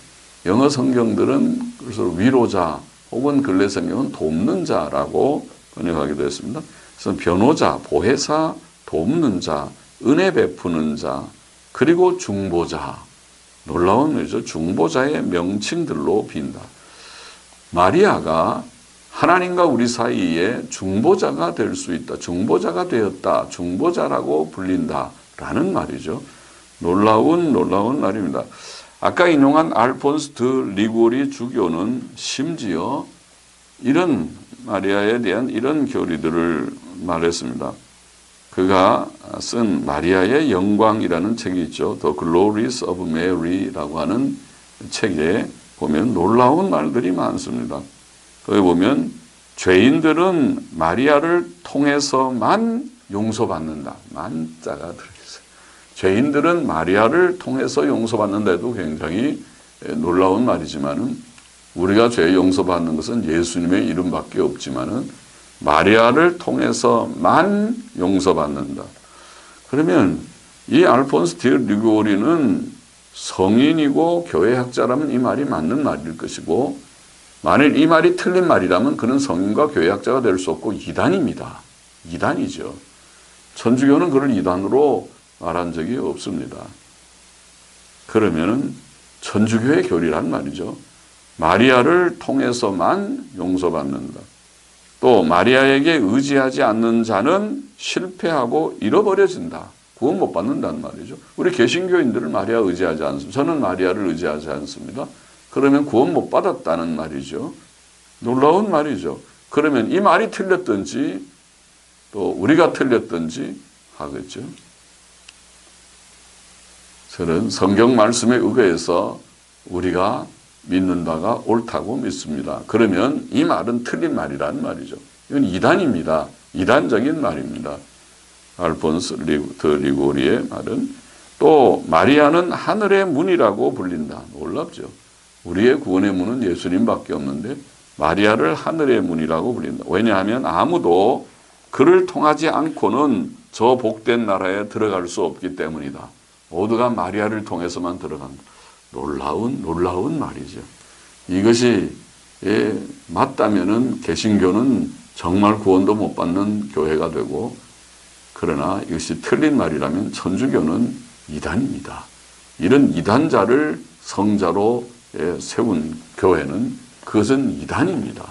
영어 성경들은 그래서 위로자 혹은 근래 성경은 돕는 자라고 번역하기도 했습니다. 그래서 변호자, 보혜사, 돕는 자, 은혜 베푸는 자, 그리고 중보자, 놀라운 거죠. 중보자의 명칭들로 빈다. 마리아가 하나님과 우리 사이에 중보자가 될 수 있다. 중보자가 되었다. 중보자라고 불린다라는 말이죠. 놀라운 말입니다. 아까 인용한 알폰스 드 리고리 주교는 심지어 이런 마리아에 대한 이런 교리들을 말했습니다. 그가 쓴 마리아의 영광이라는 책이 있죠. The Glories of Mary라고 하는 책에 보면 놀라운 말들이 많습니다. 거기 보면 죄인들은 마리아를 통해서만 용서받는다. 만자가 들어있어요. 죄인들은 마리아를 통해서 용서받는다도 굉장히 놀라운 말이지만은 우리가 죄 용서받는 것은 예수님의 이름밖에 없지만은 마리아를 통해서만 용서받는다. 그러면 이 알폰스 디 리고리는 성인이고 교회학자라면 이 말이 맞는 말일 것이고, 만일 이 말이 틀린 말이라면 그는 성인과 교회학자가 될 수 없고 이단입니다. 이단이죠. 천주교는 그를 이단으로 말한 적이 없습니다. 그러면은 천주교의 교리란 말이죠. 마리아를 통해서만 용서받는다. 또 마리아에게 의지하지 않는 자는 실패하고 잃어버려진다. 구원 못 받는다는 말이죠. 우리 개신교인들은 마리아 의지하지 않습니다. 저는 마리아를 의지하지 않습니다. 그러면 구원 못 받았다는 말이죠. 놀라운 말이죠. 그러면 이 말이 틀렸든지 또 우리가 틀렸든지 하겠죠. 저는 성경 말씀에 의거해서 우리가 믿는 바가 옳다고 믿습니다. 그러면 이 말은 틀린 말이라는 말이죠. 이건 이단입니다. 이단적인 말입니다. 알폰스 드 리고리의 말은. 또 마리아는 하늘의 문이라고 불린다. 놀랍죠. 우리의 구원의 문은 예수님밖에 없는데 마리아를 하늘의 문이라고 불린다. 왜냐하면 아무도 그를 통하지 않고는 저 복된 나라에 들어갈 수 없기 때문이다. 모두가 마리아를 통해서만 들어간다. 놀라운 말이죠. 이것이 맞다면은 개신교는 정말 구원도 못 받는 교회가 되고, 그러나 이것이 틀린 말이라면 천주교는 이단입니다. 이런 이단자를 성자로 세운 교회는 그것은 이단입니다.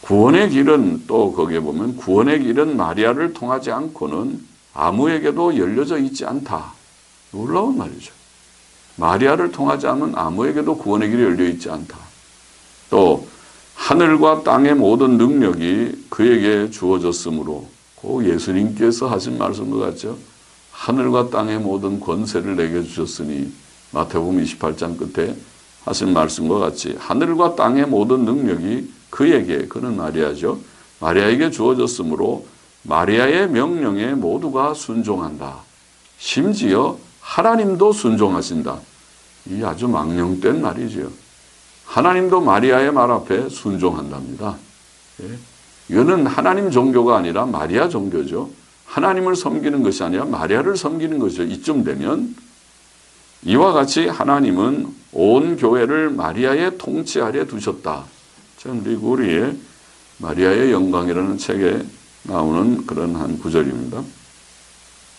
구원의 길은 또 거기에 보면 구원의 길은 마리아를 통하지 않고는 아무에게도 열려져 있지 않다. 놀라운 말이죠. 마리아를 통하지 않으면 아무에게도 구원의 길이 열려 있지 않다. 또 하늘과 땅의 모든 능력이 그에게 주어졌으므로, 그 예수님께서 하신 말씀과 같죠. 하늘과 땅의 모든 권세를 내게 주셨으니, 마태복음 28장 끝에 하신 말씀과 같이 하늘과 땅의 모든 능력이 그에게, 그는 마리아죠, 마리아에게 주어졌으므로 마리아의 명령에 모두가 순종한다. 심지어 하나님도 순종하신다. 이 아주 망령된 말이죠. 하나님도 마리아의 말 앞에 순종한답니다. 이거는 하나님 종교가 아니라 마리아 종교죠. 하나님을 섬기는 것이 아니라 마리아를 섬기는 것이죠. 이쯤 되면 이와 같이 하나님은 온 교회를 마리아의 통치 아래 두셨다. 전 리고리의 마리아의 영광이라는 책에 나오는 그런 한 구절입니다.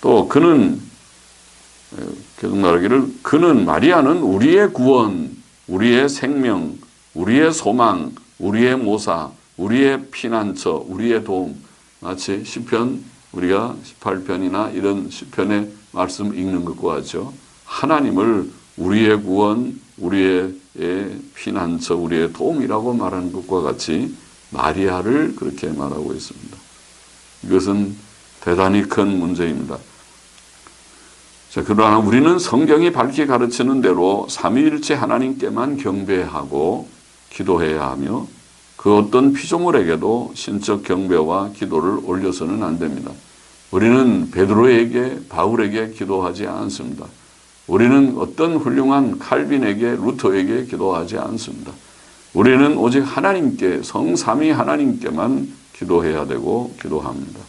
또 그는, 계속 말하기를, 그는, 마리아는 우리의 구원, 우리의 생명, 우리의 소망, 우리의 모사, 우리의 피난처, 우리의 도움. 마치 시편, 우리가 18편이나 이런 시편의 말씀 읽는 것과 같죠. 하나님을 우리의 구원, 우리의 피난처, 우리의 도움이라고 말하는 것과 같이 마리아를 그렇게 말하고 있습니다. 이것은 대단히 큰 문제입니다. 자, 그러나 우리는 성경이 밝히 가르치는 대로 삼위일체 하나님께만 경배하고 기도해야 하며, 그 어떤 피조물에게도 신적 경배와 기도를 올려서는 안 됩니다. 우리는 베드로에게, 바울에게 기도하지 않습니다. 우리는 어떤 훌륭한 칼빈에게, 루터에게 기도하지 않습니다. 우리는 오직 하나님께, 성삼위 하나님께만 기도해야 되고 기도합니다.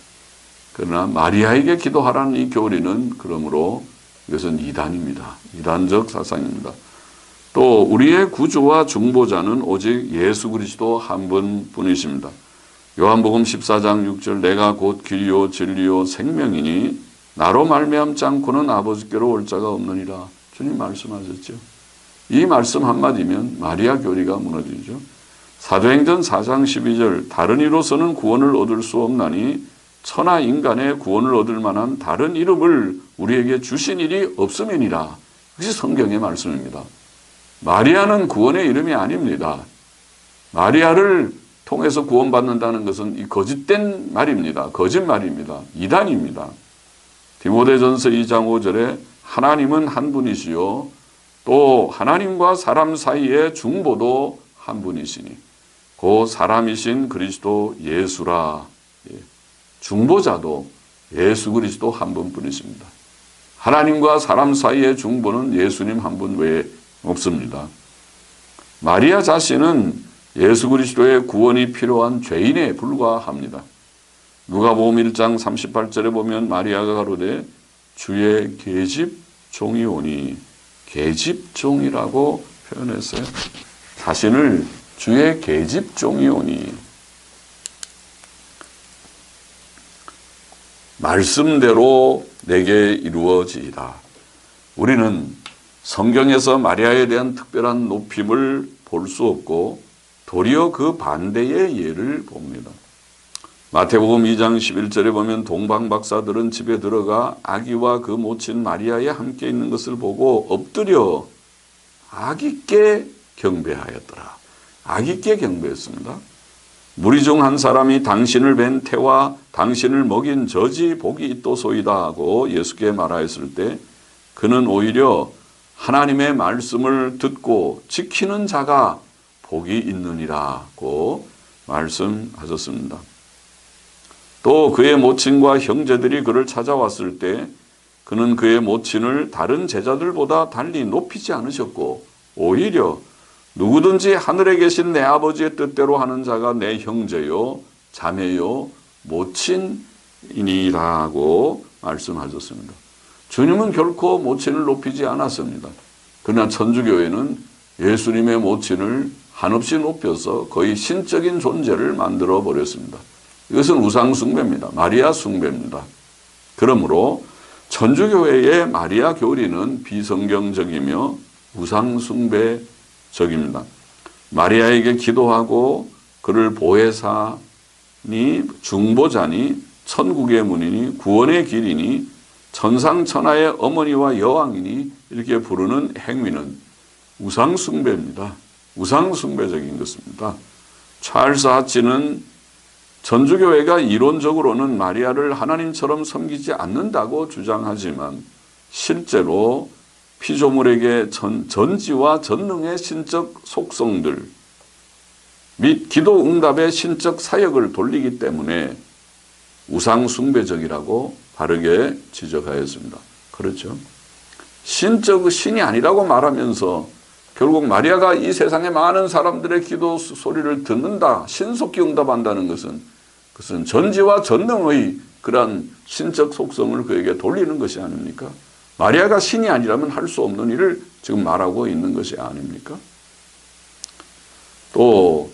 그러나 마리아에게 기도하라는 이 교리는 그러므로 이것은 이단입니다. 이단적 사상입니다. 또 우리의 구주와 중보자는 오직 예수 그리스도 한 분뿐이십니다. 요한복음 14장 6절, 내가 곧 길이요 진리요 생명이니 나로 말미암지 않고는 아버지께로 올 자가 없느니라. 주님 말씀하셨죠. 이 말씀 한마디면 마리아 교리가 무너지죠. 사도행전 4장 12절 다른 이로서는 구원을 얻을 수 없나니 천하 인간의 구원을 얻을 만한 다른 이름을 우리에게 주신 일이 없음이니라. 그것이 성경의 말씀입니다. 마리아는 구원의 이름이 아닙니다. 마리아를 통해서 구원받는다는 것은 이 거짓된 말입니다. 거짓말입니다. 이단입니다. 디모데전서 2장 5절에 하나님은 한 분이시요 또 하나님과 사람 사이의 중보도 한 분이시니 그 사람이신 그리스도 예수라. 중보자도 예수 그리스도 한 분뿐이십니다. 하나님과 사람 사이의 중보는 예수님 한 분 외에 없습니다. 마리아 자신은 예수 그리스도의 구원이 필요한 죄인에 불과합니다. 누가복음 1장 38절에 보면 마리아가 가로되 주의 계집 종이 오니, 계집 종이라고 표현했어요. 자신을 주의 계집 종이 오니, 말씀대로 내게 이루어지이다. 우리는 성경에서 마리아에 대한 특별한 높임을 볼 수 없고 도리어 그 반대의 예를 봅니다. 마태복음 2장 11절에 보면 동방박사들은 집에 들어가 아기와 그 모친 마리아에 함께 있는 것을 보고 엎드려 아기께 경배하였더라. 아기께 경배했습니다. 무리 중 한 사람이 당신을 뵌 태와 당신을 먹인 저지 복이 있도소이다 하고 예수께 말하였을 때 그는 오히려 하나님의 말씀을 듣고 지키는 자가 복이 있느니라고 말씀하셨습니다. 또 그의 모친과 형제들이 그를 찾아왔을 때 그는 그의 모친을 다른 제자들보다 달리 높이지 않으셨고 오히려 누구든지 하늘에 계신 내 아버지의 뜻대로 하는 자가 내 형제요 자매요 모친이니라고 말씀하셨습니다. 주님은 결코 모친을 높이지 않았습니다. 그러나 천주교회는 예수님의 모친을 한없이 높여서 거의 신적인 존재를 만들어 버렸습니다. 이것은 우상 숭배입니다. 마리아 숭배입니다. 그러므로 천주교회의 마리아 교리는 비성경적이며 우상 숭배적입니다. 마리아에게 기도하고 그를 보혜사니 중보자니 천국의 문이니 구원의 길이니 천상천하의 어머니와 여왕이니 이렇게 부르는 행위는 우상 숭배입니다. 우상 숭배적인 것입니다. 찰스 하치는 천주교회가 이론적으로는 마리아를 하나님처럼 섬기지 않는다고 주장하지만 실제로 피조물에게 전지와 전능의 신적 속성들 및 기도 응답의 신적 사역을 돌리기 때문에 우상 숭배적이라고 바르게 지적하였습니다. 그렇죠? 신이 아니라고 말하면서 결국 마리아가 이 세상의 많은 사람들의 기도 소리를 듣는다, 신속히 응답한다는 것은 그것은 전지와 전능의 그러한 신적 속성을 그에게 돌리는 것이 아닙니까? 마리아가 신이 아니라면 할 수 없는 일을 지금 말하고 있는 것이 아닙니까? 또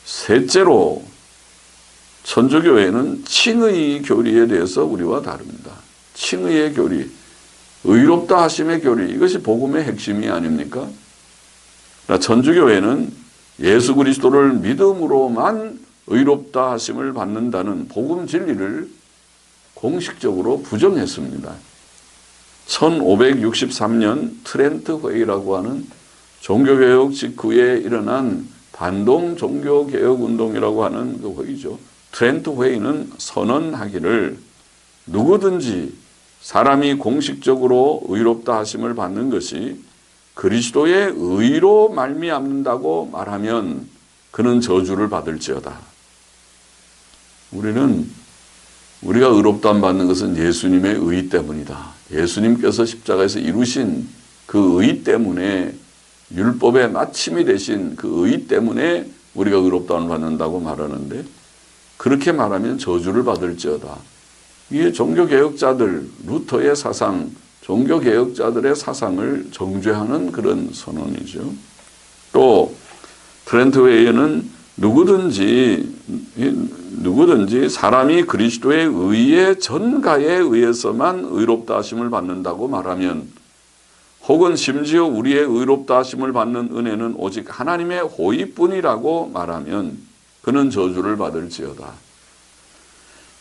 셋째로 천주교회는 칭의 교리에 대해서 우리와 다릅니다. 칭의의 교리, 의롭다 하심의 교리, 이것이 복음의 핵심이 아닙니까? 천주교회는 예수 그리스도를 믿음으로만 의롭다 하심을 받는다는 복음 진리를 공식적으로 부정했습니다. 1563년 트렌트 회의라고 하는 종교개혁 직후에 일어난 반동 종교개혁 운동이라고 하는 그 회의죠. 트렌트 회의는 선언하기를 누구든지 사람이 공식적으로 의롭다 하심을 받는 것이 그리스도의 의로 말미암는다고 말하면 그는 저주를 받을지어다. 우리가 의롭다함 받는 것은 예수님의 의 때문이다. 예수님께서 십자가에서 이루신 그 의 때문에 율법의 마침이 되신 그 의 때문에 우리가 의롭다함을 받는다고 말하는데 그렇게 말하면 저주를 받을지어다. 이게 종교개혁자들, 루터의 사상, 종교개혁자들의 사상을 정죄하는 그런 선언이죠. 또 트렌트 회의는 누구든지 사람이 그리스도의 의의 전가에 의해서만 의롭다 하심을 받는다고 말하면 혹은 심지어 우리의 의롭다 하심을 받는 은혜는 오직 하나님의 호의뿐이라고 말하면 그는 저주를 받을지어다.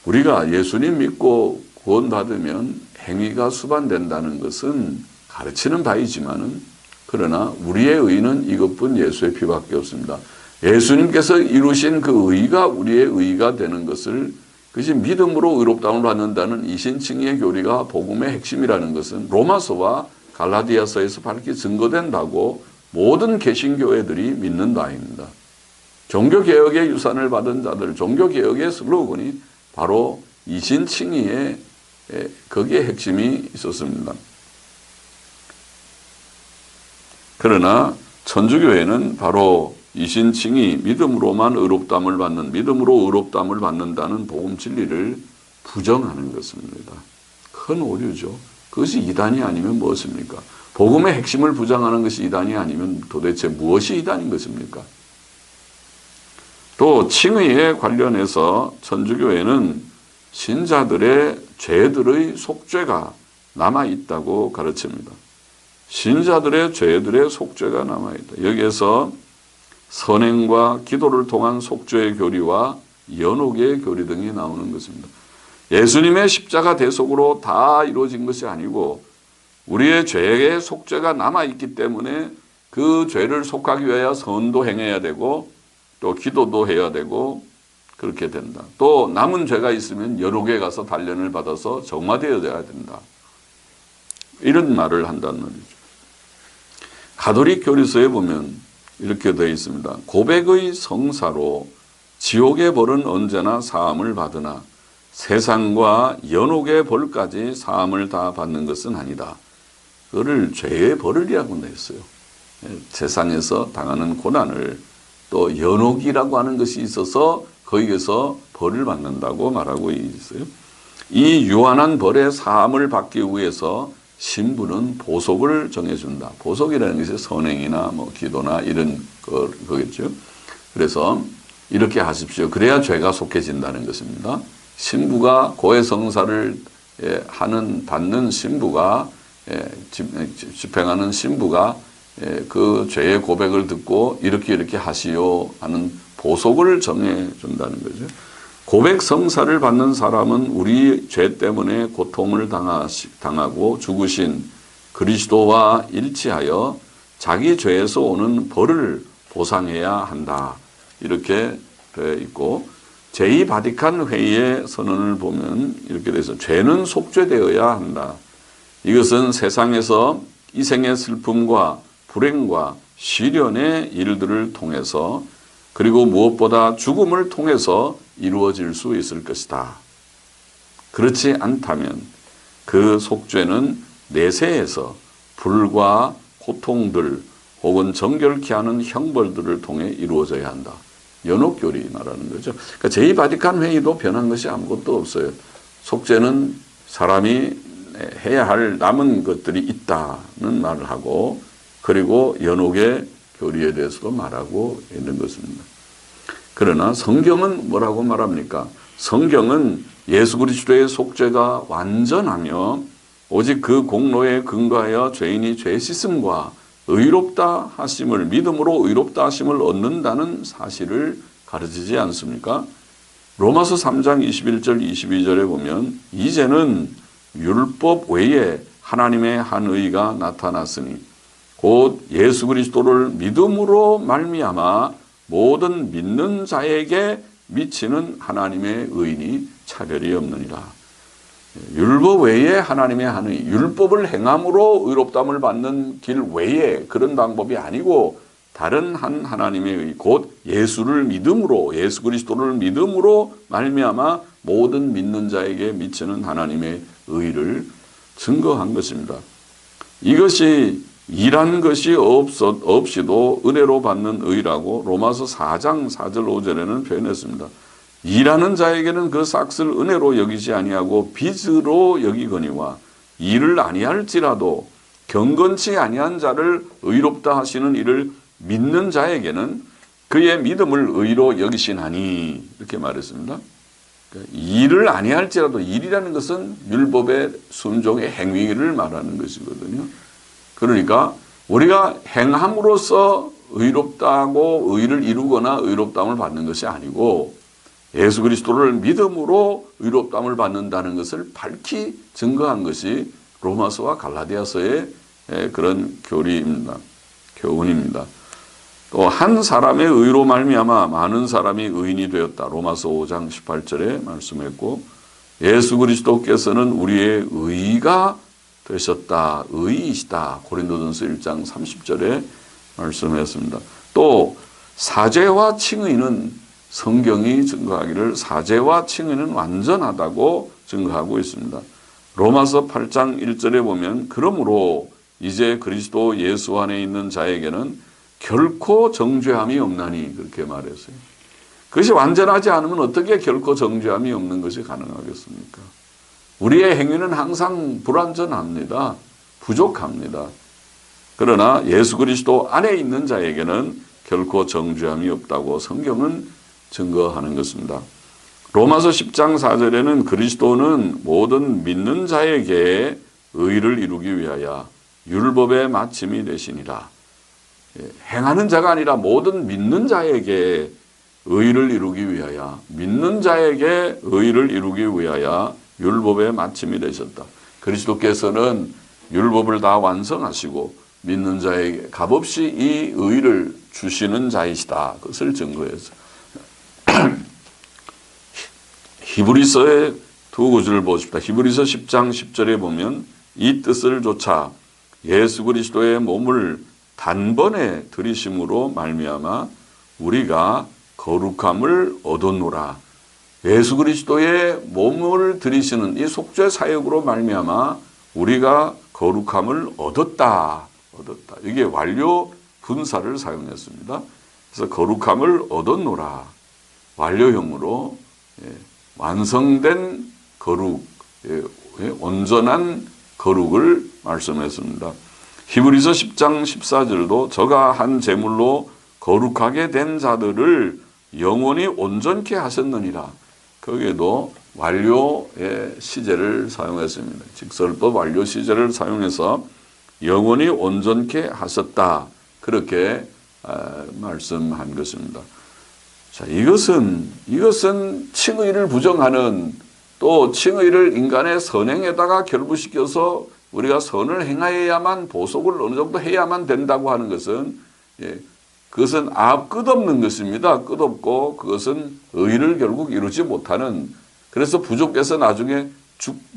우리가 예수님 믿고 구원받으면 행위가 수반된다는 것은 가르치는 바이지만은 그러나 우리의 의는 이것뿐 예수의 피밖에 없습니다. 예수님께서 이루신 그 의가 우리의 의가 되는 것을 그것이 믿음으로 의롭다움을 받는다는 이신칭의의 교리가 복음의 핵심이라는 것은 로마서와 갈라디아서에서 밝게 증거된다고 모든 개신교회들이 믿는 바입니다. 종교개혁의 유산을 받은 자들, 종교개혁의 슬로건이 바로 이신칭의의 거기에 핵심이 있었습니다. 그러나 천주교회는 바로 이신칭의 믿음으로만 의롭다함을 받는, 믿음으로 의롭다함을 받는다는 복음 진리를 부정하는 것입니다. 큰 오류죠. 그것이 이단이 아니면 무엇입니까? 복음의 핵심을 부정하는 것이 이단이 아니면 도대체 무엇이 이단인 것입니까? 또 칭의에 관련해서 천주교회는 신자들의 죄들의 속죄가 남아있다고 가르칩니다. 신자들의 죄들의 속죄가 남아있다. 여기에서 선행과 기도를 통한 속죄의 교리와 연옥의 교리 등이 나오는 것입니다. 예수님의 십자가 대속으로 다 이루어진 것이 아니고 우리의 죄의 속죄가 남아있기 때문에 그 죄를 속하기 위하여 선도 행해야 되고 또 기도도 해야 되고 그렇게 된다. 또 남은 죄가 있으면 연옥에 가서 단련을 받아서 정화되어야 된다. 이런 말을 한다는 말이죠. 가톨릭 교리서에 보면 이렇게 되어 있습니다. 고백의 성사로 지옥의 벌은 언제나 사함을 받으나 세상과 연옥의 벌까지 사함을 다 받는 것은 아니다. 그거를 죄의 벌이라고 했어요. 세상에서 당하는 고난을 또 연옥이라고 하는 것이 있어서 거기에서 벌을 받는다고 말하고 있어요. 이 유한한 벌의 사함을 받기 위해서 신부는 보석을 정해준다. 보석이라는 것이 선행이나 뭐 기도나 이런 거겠죠. 그래서 이렇게 하십시오. 그래야 죄가 속해진다는 것입니다. 신부가 고해성사를 받는 신부가 집행하는 신부가 그 죄의 고백을 듣고 이렇게 하시오 하는 보석을 정해준다는 거죠. 고백 성사를 받는 사람은 우리 죄 때문에 고통을 당하고 죽으신 그리스도와 일치하여 자기 죄에서 오는 벌을 보상해야 한다. 이렇게 되어 있고 제2바티칸 회의의 선언을 보면 이렇게 돼서 죄는 속죄되어야 한다. 이것은 세상에서 이 생의 슬픔과 불행과 시련의 일들을 통해서 그리고 무엇보다 죽음을 통해서 이루어질 수 있을 것이다. 그렇지 않다면 그 속죄는 내세에서 불과 고통들 혹은 정결케 하는 형벌들을 통해 이루어져야 한다. 연옥교리 말하는 거죠. 그러니까 제2바티칸 회의도 변한 것이 아무것도 없어요. 속죄는 사람이 해야 할 남은 것들이 있다는 말을 하고 그리고 연옥의 교리에 대해서도 말하고 있는 것입니다. 그러나 성경은 뭐라고 말합니까? 성경은 예수 그리스도의 속죄가 완전하며 오직 그 공로에 근거하여 죄인이 죄 씻음과 의롭다 하심을 믿음으로 의롭다 하심을 얻는다는 사실을 가르치지 않습니까? 로마서 3장 21절 22절에 보면 이제는 율법 외에 하나님의 한 의가 나타났으니 곧 예수 그리스도를 믿음으로 말미암아 모든 믿는 자에게 미치는 하나님의 의인이 차별이 없느니라. 율법 외에 하나님의 한 의, 율법을 행함으로 의롭다함을 받는 길 외에 그런 방법이 아니고 다른 한 하나님의 의, 곧 예수를 믿음으로 예수 그리스도를 믿음으로 말미암아 모든 믿는 자에게 미치는 하나님의 의를 증거한 것입니다. 이것이 일한 것이 없이도 은혜로 받는 의라고 로마서 4장 4절 5절에는 표현했습니다. 일하는 자에게는 그 삭슬 은혜로 여기지 아니하고 빚으로 여기거니와 일을 아니할지라도 경건치 아니한 자를 의롭다 하시는 이를 믿는 자에게는 그의 믿음을 의로 여기시나니 이렇게 말했습니다. 그러니까 일을 아니할지라도 일이라는 것은 율법의 순종의 행위를 말하는 것이거든요. 그러니까 우리가 행함으로써 의롭다고 의를 이루거나 의롭다함을 받는 것이 아니고 예수 그리스도를 믿음으로 의롭다함을 받는다는 것을 밝히 증거한 것이 로마서와 갈라디아서의 그런 교훈입니다. 또 한 사람의 의로 말미암아 많은 사람이 의인이 되었다. 로마서 5장 18절에 말씀했고 예수 그리스도께서는 우리의 의가 되셨다. 의이시다. 고린도전서 1장 30절에 말씀했습니다. 또 사죄와 칭의는 성경이 증거하기를 사죄와 칭의는 완전하다고 증거하고 있습니다. 로마서 8장 1절에 보면 그러므로 이제 그리스도 예수 안에 있는 자에게는 결코 정죄함이 없나니 그렇게 말했어요. 그것이 완전하지 않으면 어떻게 결코 정죄함이 없는 것이 가능하겠습니까? 우리의 행위는 항상 불완전합니다. 부족합니다. 그러나 예수 그리스도 안에 있는 자에게는 결코 정죄함이 없다고 성경은 증거하는 것입니다. 로마서 10장 4절에는 그리스도는 모든 믿는 자에게 의를 이루기 위하여 율법의 마침이 되시니라. 행하는 자가 아니라 모든 믿는 자에게 의를 이루기 위하여 믿는 자에게 의를 이루기 위하여 율법의 마침이 되셨다. 그리스도께서는 율법을 다 완성하시고 믿는 자에게 값없이 이 의를 주시는 자이시다. 그것을 증거해서 히브리서의 두 구절을 보십시다. 히브리서 10장 10절에 보면 이 뜻을 조차 예수 그리스도의 몸을 단번에 들이심으로 말미암아 우리가 거룩함을 얻었노라. 예수 그리스도의 몸을 들이시는 이 속죄 사역으로 말미암아 우리가 거룩함을 얻었다. 이게 완료 분사를 사용했습니다. 그래서 거룩함을 얻었노라. 완료형으로 완성된 거룩, 온전한 거룩을 말씀했습니다. 히브리서 10장 14절도 저가 한 제물로 거룩하게 된 자들을 영원히 온전케 하셨느니라. 거기에도 완료의 시제를 사용했습니다. 직설법 완료 시제를 사용해서 영원히 온전케 하셨다. 그렇게 말씀한 것입니다. 자, 이것은 칭의를 부정하는 또 칭의를 인간의 선행에다가 결부시켜서 우리가 선을 행하여야만 보속을 어느 정도 해야만 된다고 하는 것은 그것은 끝없는 것입니다. 끝없고 그것은 의를 결국 이루지 못하는 그래서 부족해서 나중에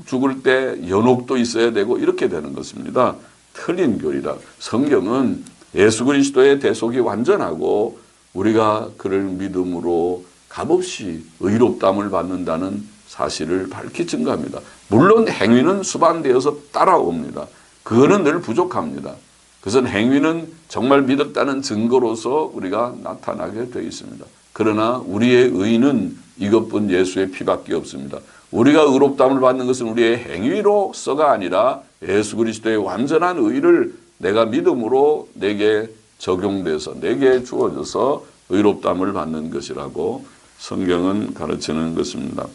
죽을 때 연옥도 있어야 되고 이렇게 되는 것입니다. 틀린 교리다. 성경은 예수 그리스도의 대속이 완전하고 우리가 그를 믿음으로 값없이 의롭다함을 받는다는 사실을 밝히 증거합니다. 물론 행위는 수반되어서 따라옵니다. 그거는 늘 부족합니다. 그것은 행위는 정말 믿었다는 증거로서 우리가 나타나게 되어 있습니다. 그러나 우리의 의는 이것뿐 예수의 피밖에 없습니다. 우리가 의롭다함을 받는 것은 우리의 행위로서가 아니라 예수 그리스도의 완전한 의를 내가 믿음으로 내게 적용돼서 내게 주어져서 의롭다함을 받는 것이라고 성경은 가르치는 것입니다.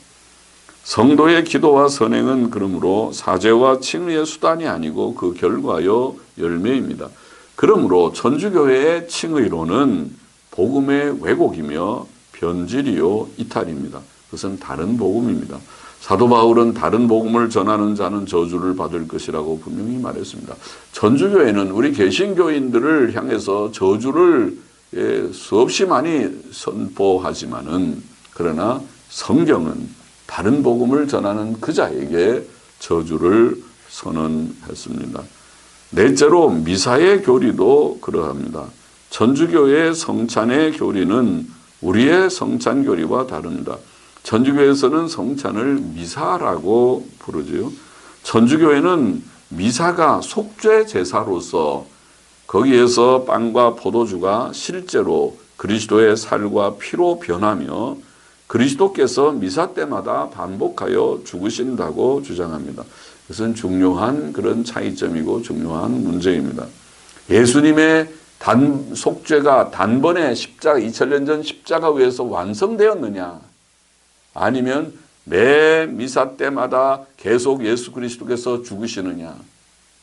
성도의 기도와 선행은 그러므로 사죄와 칭의의 수단이 아니고 그 결과요 열매입니다. 그러므로 천주교회의 칭의로는 복음의 왜곡이며 변질이요 이탈입니다. 그것은 다른 복음입니다. 사도 바울은 다른 복음을 전하는 자는 저주를 받을 것이라고 분명히 말했습니다. 천주교회는 우리 개신교인들을 향해서 저주를 수없이 많이 선포하지만은 그러나 성경은 다른 복음을 전하는 그 자에게 저주를 선언했습니다. 넷째로 미사의 교리도 그러합니다. 천주교의 성찬의 교리는 우리의 성찬 교리와 다릅니다. 천주교에서는 성찬을 미사라고 부르지요. 천주교회는 미사가 속죄 제사로서 거기에서 빵과 포도주가 실제로 그리스도의 살과 피로 변하며 그리스도께서 미사 때마다 반복하여 죽으신다고 주장합니다. 그것은 중요한 그런 차이점이고 중요한 문제입니다. 예수님의 속죄가 단번에 2000년 전 십자가 위에서 완성되었느냐? 아니면 매 미사 때마다 계속 예수 그리스도께서 죽으시느냐?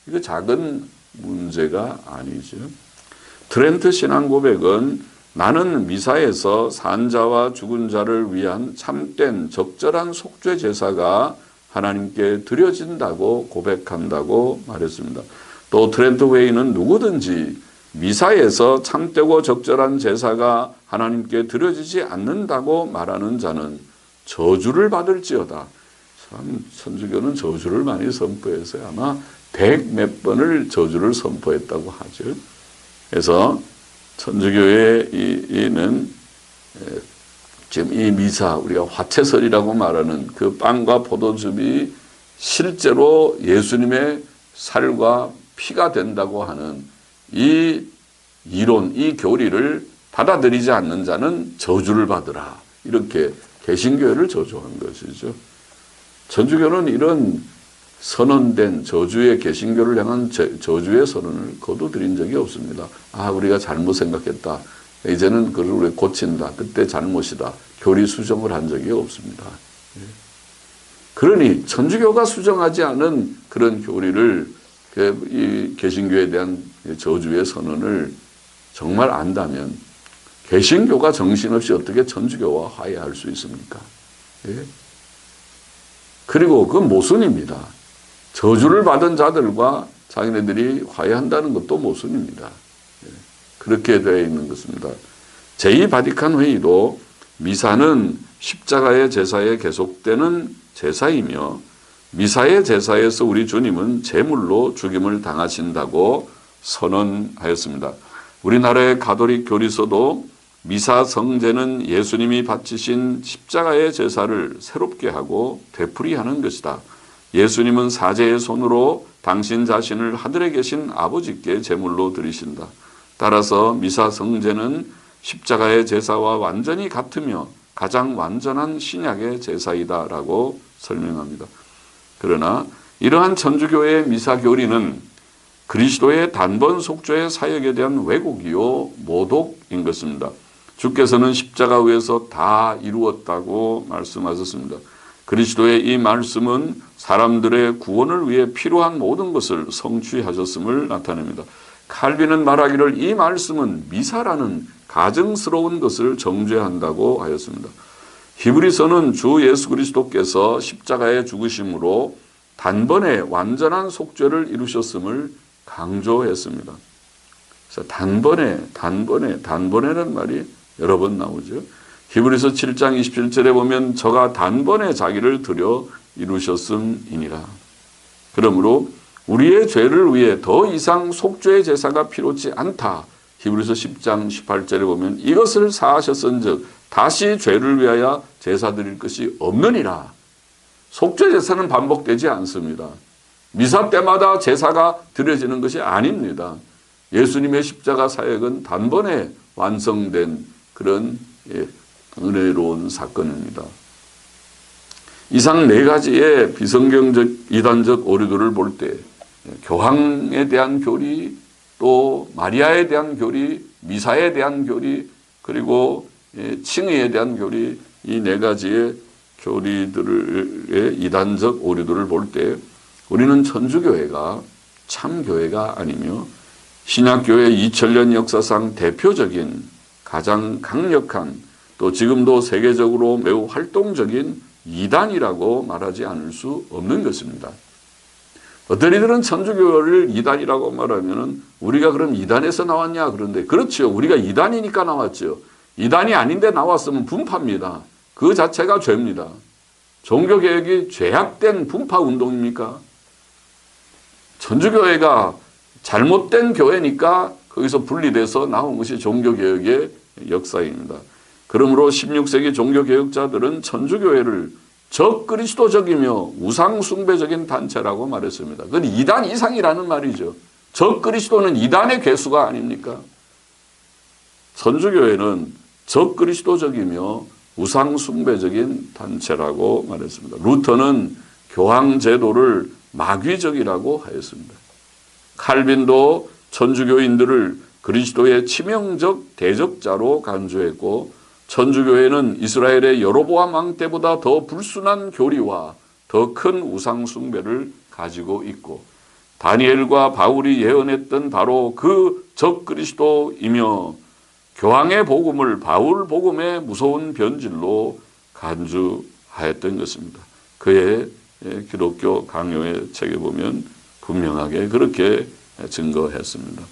이거 작은 문제가 아니죠. 트렌트 신앙 고백은 나는 미사에서 산자와 죽은 자를 위한 참된 적절한 속죄 제사가 하나님께 드려진다고 고백한다고 말했습니다. 또 트렌트 회의는 누구든지 미사에서 참되고 적절한 제사가 하나님께 드려지지 않는다고 말하는 자는 저주를 받을지어다. 참 천주교는 저주를 많이 선포해서 아마 100몇 번을 저주를 선포했다고 하죠. 그래서 천주교의 이는 지금 이 미사, 우리가 화채설이라고 말하는 그 빵과 포도즙이 실제로 예수님의 살과 피가 된다고 하는 이 이론, 이 교리를 받아들이지 않는 자는 저주를 받으라. 이렇게 개신교회를 저주한 것이죠. 천주교는 이런 선언된 저주의 개신교를 향한 저주의 선언을 거두드린 적이 없습니다. 아, 우리가 잘못 생각했다. 이제는 그걸 우리 고친다. 그때 잘못이다. 교리 수정을 한 적이 없습니다. 그러니 천주교가 수정하지 않은 그런 교리를 이 개신교에 대한 저주의 선언을 정말 안다면 개신교가 정신없이 어떻게 천주교와 화해할 수 있습니까? 예? 그리고 그건 모순입니다. 저주를 받은 자들과 자기네들이 화해한다는 것도 모순입니다. 그렇게 되어 있는 것입니다. 제2바티칸 회의도 미사는 십자가의 제사에 계속되는 제사이며 미사의 제사에서 우리 주님은 제물로 죽임을 당하신다고 선언하였습니다. 우리나라의 가톨릭 교리서도 미사 성제는 예수님이 바치신 십자가의 제사를 새롭게 하고 되풀이하는 것이다. 예수님은 사제의 손으로 당신 자신을 하늘에 계신 아버지께 제물로 드리신다. 따라서 미사 성제는 십자가의 제사와 완전히 같으며 가장 완전한 신약의 제사이다라고 설명합니다. 그러나 이러한 천주교의 미사 교리는 그리스도의 단번 속죄의 사역에 대한 왜곡이요 모독인 것입니다. 주께서는 십자가 위에서 다 이루었다고 말씀하셨습니다. 그리스도의 이 말씀은 사람들의 구원을 위해 필요한 모든 것을 성취하셨음을 나타냅니다. 칼빈은 말하기를 이 말씀은 미사라는 가증스러운 것을 정죄한다고 하였습니다. 히브리서는 주 예수 그리스도께서 십자가에 죽으심으로 단번에 완전한 속죄를 이루셨음을 강조했습니다. 그래서 단번에는 말이 여러 번 나오죠. 히브리서 7장 27절에 보면 저가 단번에 자기를 들여 이루셨음이니라. 그러므로 우리의 죄를 위해 더 이상 속죄의 제사가 필요치 않다. 히브리서 10장 18절에 보면 이것을 사하셨은즉 다시 죄를 위하여 제사 드릴 것이 없느니라. 속죄 제사는 반복되지 않습니다. 미사 때마다 제사가 드려지는 것이 아닙니다. 예수님의 십자가 사역은 단번에 완성된 그런 은혜로운 사건입니다. 이상 네 가지의 비성경적 이단적 오류들을 볼 때 교황에 대한 교리, 또 마리아에 대한 교리, 미사에 대한 교리, 그리고 칭의에 대한 교리, 이 네 가지의 교리들의 이단적 오류들을 볼 때 우리는 천주교회가 참교회가 아니며 신약교회 2000년 역사상 대표적인 가장 강력한 또 지금도 세계적으로 매우 활동적인 이단이라고 말하지 않을 수 없는 것입니다. 어떤 이들은 천주교를 이단이라고 말하면 우리가 그럼 이단에서 나왔냐 그런데 그렇죠. 우리가 이단이니까 나왔죠. 이단이 아닌데 나왔으면 분파입니다. 그 자체가 죄입니다. 종교개혁이 죄악된 분파 운동입니까? 천주교회가 잘못된 교회니까 거기서 분리돼서 나온 것이 종교개혁의 역사입니다. 그러므로 16세기 종교개혁자들은 천주교회를 적그리스도적이며 우상숭배적인 단체라고 말했습니다. 그건 이단 이상이라는 말이죠. 적그리스도는 이단의 괴수가 아닙니까? 천주교회는 적그리스도적이며 우상숭배적인 단체라고 말했습니다. 루터는 교황제도를 마귀적이라고 하였습니다. 칼빈도 천주교인들을 그리스도의 치명적 대적자로 간주했고 천주교회는 이스라엘의 여로보암 왕 때보다 더 불순한 교리와 더 큰 우상 숭배를 가지고 있고 다니엘과 바울이 예언했던 바로 그 적그리스도이며 교황의 복음을 바울 복음의 무서운 변질로 간주하였던 것입니다. 그의 기독교 강요의 책에 보면 분명하게 그렇게 증거했습니다.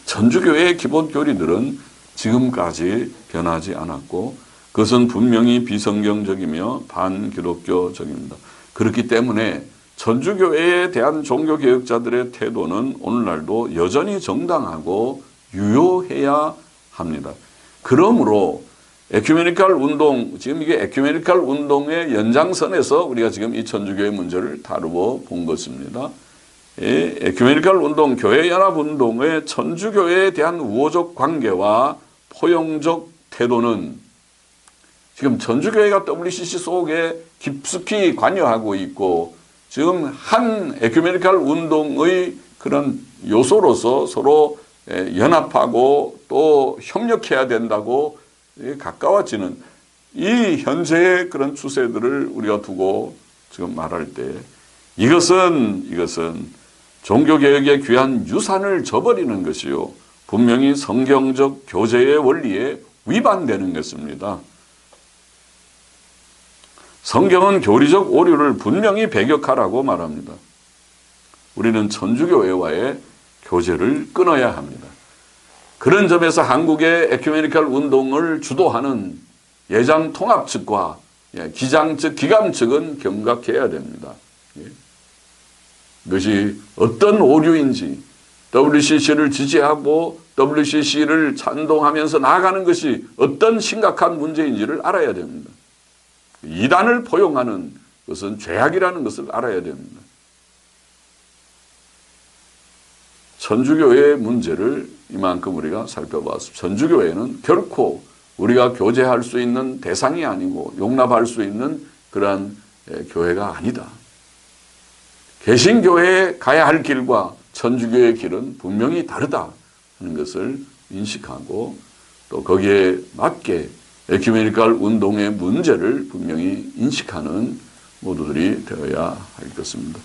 천주교의 기본 교리들은 지금까지 변하지 않았고 그것은 분명히 비성경적이며 반기독교적입니다. 그렇기 때문에 천주교회에 대한 종교개혁자들의 태도는 오늘날도 여전히 정당하고 유효해야 합니다. 그러므로 에큐메니칼 운동, 지금 이게 에큐메니칼 운동의 연장선에서 우리가 지금 이 천주교의 문제를 다루어 본 것입니다. 에큐메니칼 운동, 교회연합운동의 천주교회에 대한 우호적 관계와 포용적 태도는 지금 천주교회가 WCC 속에 깊숙이 관여하고 있고 지금 한 에큐메니칼 운동의 그런 요소로서 서로 연합하고 또 협력해야 된다고 가까워지는 이 현재의 그런 추세들을 우리가 두고 지금 말할 때 이것은 종교개혁의 귀한 유산을 저버리는 것이요. 분명히 성경적 교제의 원리에 위반되는 것입니다. 성경은 교리적 오류를 분명히 배격하라고 말합니다. 우리는 천주교회와의 교제를 끊어야 합니다. 그런 점에서 한국의 에큐메니칼 운동을 주도하는 예장 통합 측과 기장 측, 기감 측은 경각해야 됩니다. 이것이 어떤 오류인지 WCC를 지지하고 WCC를 찬동하면서 나아가는 것이 어떤 심각한 문제인지를 알아야 됩니다. 이단을 포용하는 것은 죄악이라는 것을 알아야 됩니다. 천주교회의 문제를 이만큼 우리가 살펴봤습니다. 천주교회는 결코 우리가 교제할 수 있는 대상이 아니고 용납할 수 있는 그러한 교회가 아니다. 개신교회에 가야 할 길과 천주교의 길은 분명히 다르다 하는 것을 인식하고 또 거기에 맞게 에큐메니칼 운동의 문제를 분명히 인식하는 모두들이 되어야 할 것입니다.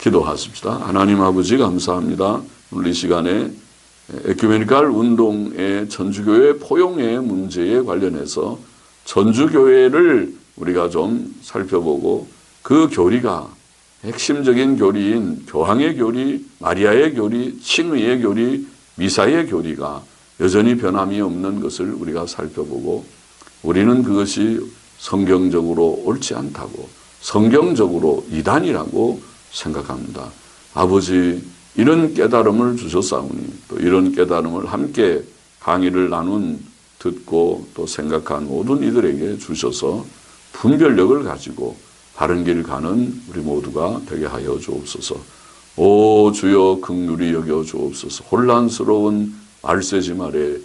기도하십시다. 하나님 아버지 감사합니다. 오늘 이 시간에 에큐메니칼 운동의 천주교회 포용의 문제에 관련해서 천주교회를 우리가 좀 살펴보고 그 교리가 핵심적인 교리인 교황의 교리, 마리아의 교리, 칭의의 교리, 미사의 교리가 여전히 변함이 없는 것을 우리가 살펴보고 우리는 그것이 성경적으로 옳지 않다고 성경적으로 이단이라고 생각합니다. 아버지 이런 깨달음을 주셨사오니 또 이런 깨달음을 함께 강의를 나눈 듣고 또 생각한 모든 이들에게 주셔서 분별력을 가지고 바른 길 가는 우리 모두가 되게 하여 주옵소서. 오 주여 긍휼히 여겨 주옵소서. 혼란스러운 말세지 아래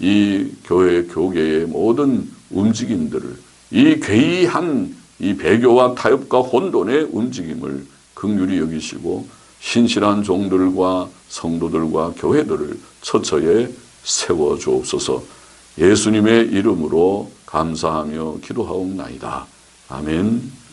이 교회 교계의 모든 움직임들을 이 괴이한 이 배교와 타협과 혼돈의 움직임을 긍휼히 여기시고 신실한 종들과 성도들과 교회들을 처처에 세워 주옵소서. 예수님의 이름으로 감사하며 기도하옵나이다. 아멘.